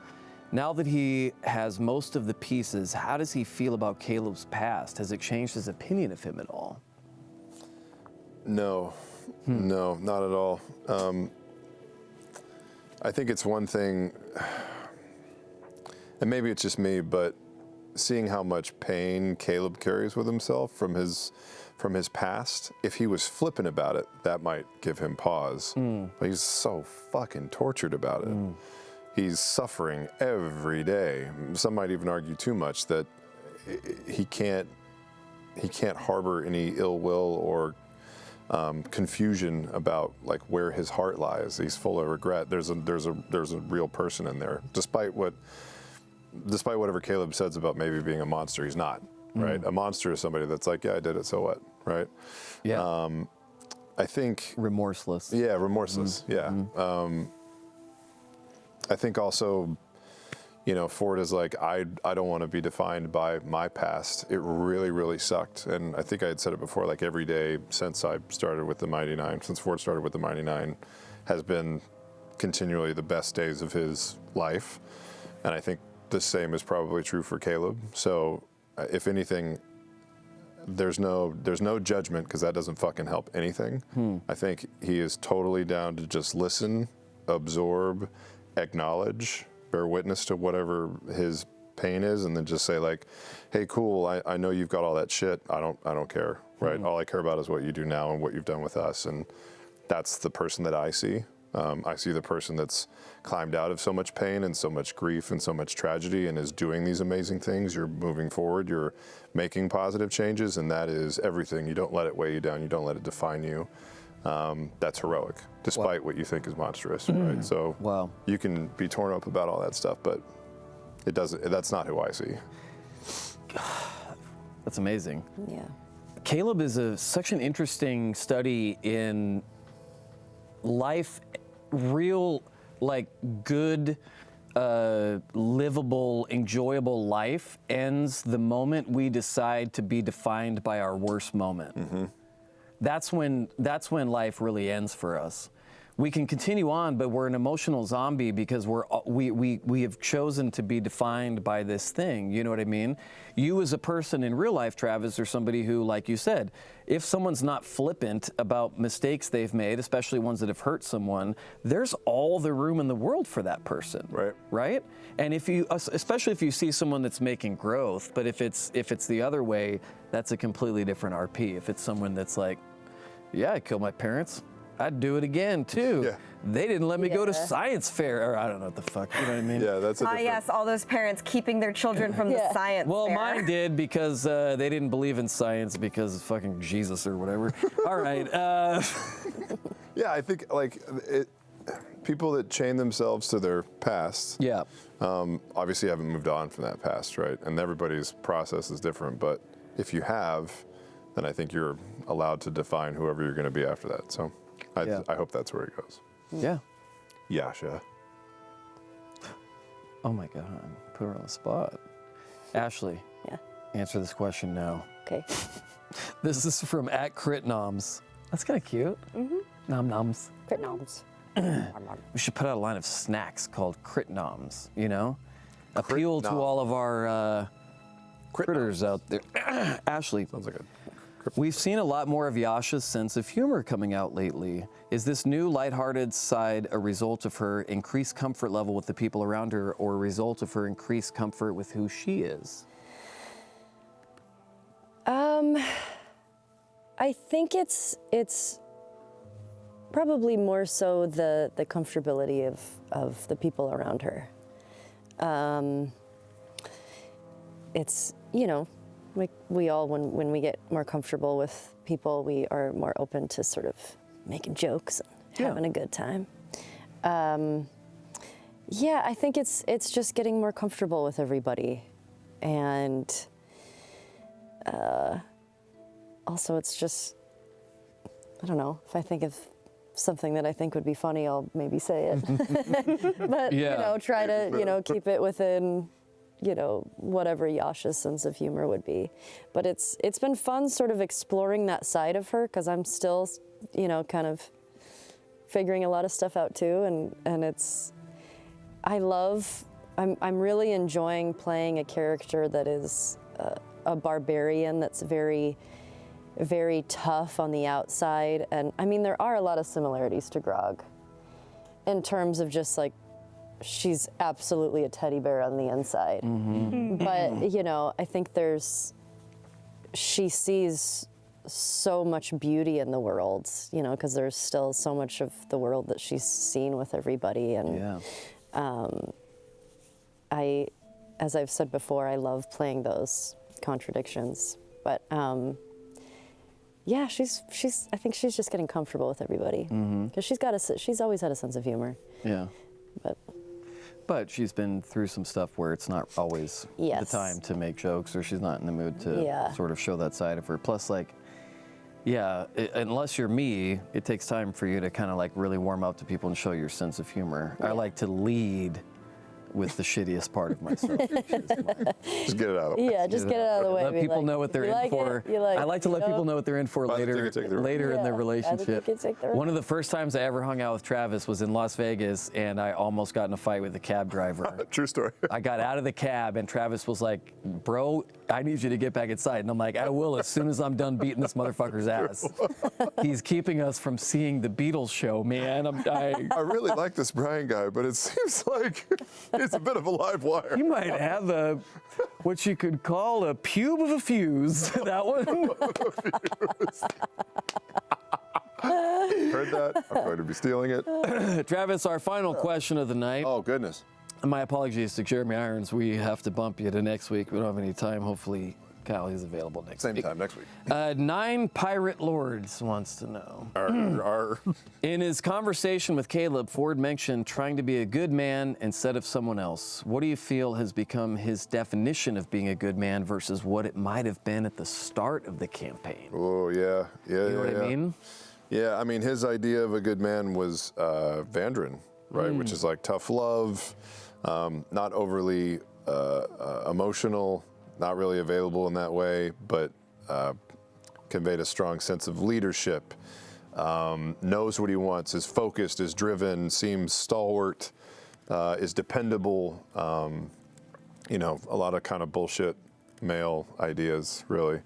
Speaker 2: Now that he has most of the pieces, how does he feel about Caleb's past? Has it changed his opinion of him at all?
Speaker 1: No, no, not at all. I think it's one thing, and maybe it's just me, but seeing how much pain Caleb carries with himself from his past, if he was flippant about it, that might give him pause. But he's so fucking tortured about it. He's suffering every day. Some might even argue too much that he can't harbor any ill will or confusion about like where his heart lies. He's full of regret. There's a real person in there, despite whatever Caleb says about maybe being a monster. He's not, right? A monster is somebody that's like, yeah, I did it, so what, right?
Speaker 2: Yeah.
Speaker 1: I think
Speaker 2: Remorseless.
Speaker 1: yeah, remorseless. Yeah. I think also, you know, Ford is like, I don't want to be defined by my past. It really, really sucked. And I think I had said it before, like every day since I started with the Mighty Nine, since Ford started with the Mighty Nine, has been continually the best days of his life. And I think the same is probably true for Caleb. So if anything, there's no judgment because that doesn't fucking help anything. I think he is totally down to just listen, absorb, acknowledge, bear witness to whatever his pain is, and then just say like, hey, cool, I know you've got all that shit. I don't care, right? All I care about is what you do now and what you've done with us. And that's the person that I see. I see the person that's climbed out of so much pain and so much grief and so much tragedy and is doing these amazing things. You're moving forward, you're making positive changes, and that is everything. You don't let it weigh you down, you don't let it define you. That's heroic, despite what you think is monstrous, right? So
Speaker 2: Wow.
Speaker 1: you can be torn up about all that stuff, but that's not who I see.
Speaker 2: That's amazing.
Speaker 3: Yeah.
Speaker 2: Caleb is such an interesting study in life, real, like good, livable, enjoyable life ends the moment we decide to be defined by our worst moment. That's when life really ends for us. We can continue on, but we're an emotional zombie because we have chosen to be defined by this thing. You know what I mean? You as a person in real life, Travis, are somebody who, like you said, if someone's not flippant about mistakes they've made, especially ones that have hurt someone, there's all the room in the world for that person.
Speaker 1: Right.
Speaker 2: Right? And especially if you see someone that's making growth, but if it's the other way, that's a completely different RP. If it's someone that's like, yeah, I killed my parents, I'd do it again too.
Speaker 1: Yeah.
Speaker 2: They didn't let me go to
Speaker 3: Yeah.
Speaker 2: science fair, or I don't know what the fuck, you know what I mean?
Speaker 1: Yeah, that's a different.
Speaker 4: Yes, all those parents keeping their children from the
Speaker 3: Yeah.
Speaker 4: science
Speaker 2: Well,
Speaker 4: fair.
Speaker 2: mine did because they didn't believe in science because of fucking Jesus or whatever. All right.
Speaker 1: Yeah, I think like people that chain themselves to their past.
Speaker 2: Yeah.
Speaker 1: Obviously haven't moved on from that past, right? And everybody's process is different, but if you have, then I think you're allowed to define whoever you're going to be after that. So I hope that's where it goes.
Speaker 2: Yeah.
Speaker 1: Yasha.
Speaker 2: Oh my God, put her on the spot. Ashley,
Speaker 3: Yeah.
Speaker 2: answer this question now.
Speaker 3: Okay.
Speaker 2: This is from @CritNoms. That's kind of cute. Nom noms.
Speaker 3: Crit noms.
Speaker 2: We should put out a line of snacks called Crit Noms, you know? Appeal to
Speaker 1: Nom.
Speaker 2: all of our critters out there. Ashley,
Speaker 1: Sounds like a
Speaker 2: we've seen a lot more of Yasha's sense of humor coming out lately. Is this new lighthearted side a result of her increased comfort level with the people around her, or a result of her increased comfort with who she is?
Speaker 3: I think it's probably more so the comfortability of the people around her. It's, you know, like we all, when we get more comfortable with people, we are more open to sort of making jokes and having a good time. Yeah, I think it's just getting more comfortable with everybody. And also it's just, I don't know, if I think of something that I think would be funny, I'll maybe say it. But, you know, try to, you know, keep it within, you know, whatever Yasha's sense of humor would be. But it's been fun sort of exploring that side of her, because I'm still, you know, kind of figuring a lot of stuff out too. And it's, I'm really enjoying playing a character that is a barbarian that's very, very tough on the outside. And I mean, there are a lot of similarities to Grog in terms of just like, she's absolutely a teddy bear on the inside. But, you know, I think she sees so much beauty in the world, you know, because there's still so much of the world that she's seen with everybody. And as I've said before, I love playing those contradictions. But yeah, I think she's just getting comfortable with everybody, because she's always had a sense of humor.
Speaker 2: Yeah. But she's been through some stuff where it's not always the time to make jokes, or she's not in the mood to sort of show that side of her. Plus, like, unless you're me, it takes time for you to kind of like really warm up to people and show your sense of humor. I like to lead with the shittiest part of myself.
Speaker 1: Just get it out of the way.
Speaker 3: Yeah, just get it out of the way.
Speaker 2: Let people know what they're in for. I like to let people know what they're in for later in their relationship. One of the first times I ever hung out with Travis was in Las Vegas, and I almost got in a fight with the cab driver.
Speaker 1: True story.
Speaker 2: I got out of the cab, and Travis was like, "Bro, I need you to get back inside." And I'm like, "I will as soon as I'm done beating this motherfucker's ass." He's keeping us from seeing the Beatles show, man.
Speaker 1: I really like this Brian guy, but it seems like it's a bit of a live wire.
Speaker 2: You might have what you could call a pube of a fuse. That one.
Speaker 1: Heard that? I'm going to be stealing it.
Speaker 2: Travis, our final question of the night.
Speaker 1: Oh, goodness.
Speaker 2: My apologies to Jeremy Irons. We have to bump you to next week. We don't have any time. Hopefully, Kyle is available next week.
Speaker 1: Same time next week.
Speaker 2: 9 Pirate Lords wants to know. In his conversation with Caleb, Ford mentioned trying to be a good man instead of someone else. What do you feel has become his definition of being a good man versus what it might have been at the start of the campaign?
Speaker 1: Oh, yeah.
Speaker 2: You know what I mean?
Speaker 1: Yeah, I mean, his idea of a good man was Vandrin, right? Which is like tough love, not overly emotional, not really available in that way, but conveyed a strong sense of leadership, knows what he wants, is focused, is driven, seems stalwart, is dependable. You know, a lot of kind of bullshit male ideas, really.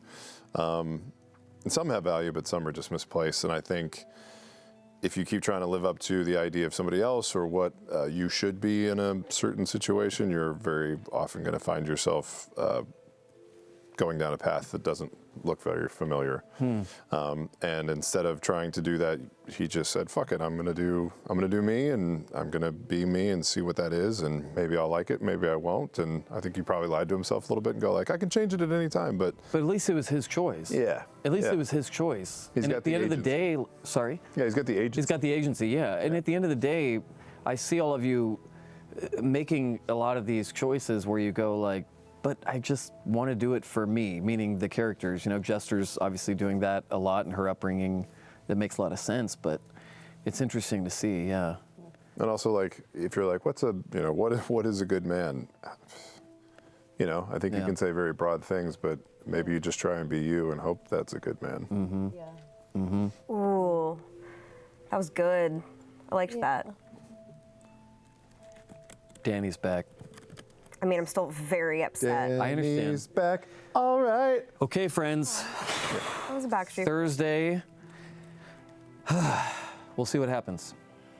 Speaker 1: And some have value, but some are just misplaced. And I think if you keep trying to live up to the idea of somebody else or what you should be in a certain situation, you're very often going to find yourself going down a path that doesn't look very familiar. And instead of trying to do that, he just said, "Fuck it, I'm gonna do me, and I'm gonna be me and see what that is, and maybe I'll like it, maybe I won't." And I think he probably lied to himself a little bit and go like, "I can change it at any time," but
Speaker 2: at least it was his choice.
Speaker 1: Yeah.
Speaker 2: At least it was his choice.
Speaker 1: He's
Speaker 2: and
Speaker 1: got
Speaker 2: at the end of the day, sorry?
Speaker 1: Yeah, he's got the agency.
Speaker 2: He's got the agency, yeah. And at the end of the day, I see all of you making a lot of these choices where you go like, but I just want to do it for me, meaning the characters. You know, Jester's obviously doing that a lot in her upbringing. That makes a lot of sense, but it's interesting to see, yeah.
Speaker 1: And also, like, if you're like, what is a good man? You know, I think you can say very broad things, but maybe you just try and be you and hope that's a good man.
Speaker 2: Mm-hmm.
Speaker 3: Yeah.
Speaker 2: Mm-hmm.
Speaker 4: Ooh, that was good. I liked that.
Speaker 2: Danny's back.
Speaker 4: I mean, I'm still very upset.
Speaker 2: I understand.
Speaker 1: Danny's back. All right.
Speaker 2: Okay, friends.
Speaker 4: That was a Backstreet.
Speaker 2: Thursday. We'll see what happens.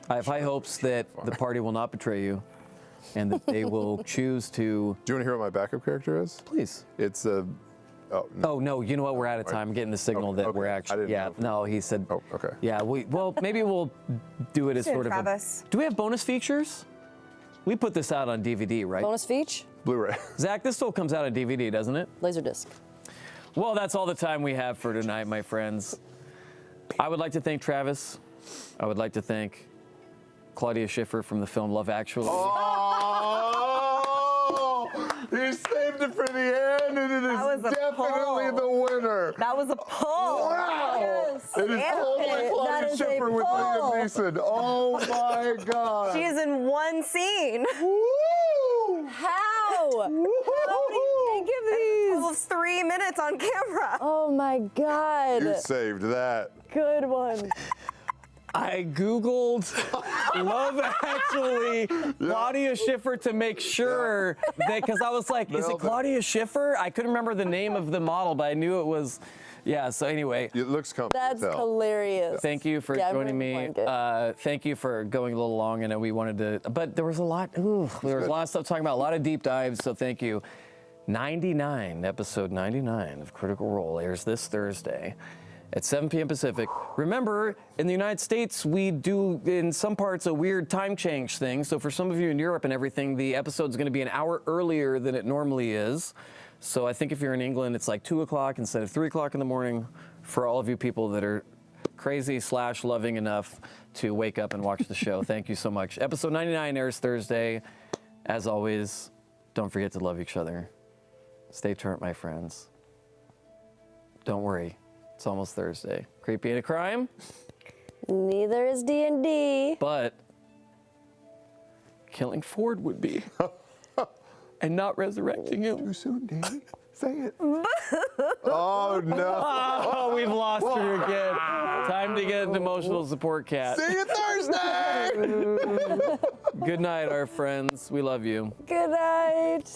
Speaker 2: I have high hopes that the party will not betray you, and that they will choose to.
Speaker 1: Do you want to hear what my backup character is?
Speaker 2: Please.
Speaker 1: It's a.
Speaker 2: Oh no! You know what? We're out of time. I'm getting the signal that we're actually.
Speaker 1: didn't know.
Speaker 2: No, he said.
Speaker 1: Oh, okay.
Speaker 2: Yeah. Well, maybe we'll do it as sort of.
Speaker 4: Travis.
Speaker 2: Do we have bonus features? We put this out on DVD, right?
Speaker 3: Bonus feature?
Speaker 1: Blu-ray.
Speaker 2: Zach, this still comes out on DVD, doesn't it?
Speaker 3: Laserdisc.
Speaker 2: Well, that's all the time we have for tonight, my friends. I would like to thank Travis. I would like to thank Claudia Schiffer from the film Love Actually.
Speaker 1: Oh! You saved it for the end, and it is
Speaker 4: was a
Speaker 1: definitely
Speaker 4: pull.
Speaker 1: the winner.
Speaker 4: That was a pull.
Speaker 1: Wow!
Speaker 3: Yes.
Speaker 1: It is
Speaker 4: Yeah.
Speaker 1: totally
Speaker 3: That
Speaker 1: Claudia
Speaker 3: is a
Speaker 1: Schiffer with Liam
Speaker 3: pull.
Speaker 1: Neeson. Oh my God!
Speaker 4: She is in one scene.
Speaker 1: Woo!
Speaker 3: How? How do you think of these?
Speaker 4: Almost 3 minutes on camera.
Speaker 3: Oh my God.
Speaker 1: You saved that.
Speaker 3: Good one.
Speaker 2: I Googled Love Actually Claudia Schiffer to make sure that, because I was like, is it
Speaker 1: Nailed it.
Speaker 2: Claudia Schiffer? I couldn't remember the name of the model, but I knew it was, yeah, so anyway.
Speaker 1: It looks comfortable.
Speaker 3: That's hilarious.
Speaker 2: Thank you for
Speaker 3: Yeah,
Speaker 2: joining me.
Speaker 3: everyone liked it.
Speaker 2: Thank you for going a little long. I know we wanted to, but there was a lot, there was a lot of stuff talking about, a lot of deep dives, so thank you. 99, episode 99 of Critical Role airs this Thursday at 7 p.m. Pacific. Remember, in the United States, we do, in some parts, a weird time change thing. So for some of you in Europe and everything, the episode's going to be an hour earlier than it normally is. So I think if you're in England, it's like 2 o'clock instead of 3 o'clock in the morning for all of you people that are crazy/loving enough to wake up and watch the show. Thank you so much. Episode 99 airs Thursday. As always, don't forget to love each other. Stay turnt, my friends. Don't worry. It's almost Thursday. Creepy ain't a crime,
Speaker 3: Neither is D&D.
Speaker 2: but killing Ford would be. And not resurrecting him.
Speaker 1: Too soon, Danny. Say it. Oh no.
Speaker 2: Oh, we've lost her again. Time to get an emotional support cat.
Speaker 1: See you Thursday.
Speaker 2: Good night, our friends. We love you.
Speaker 3: Good night.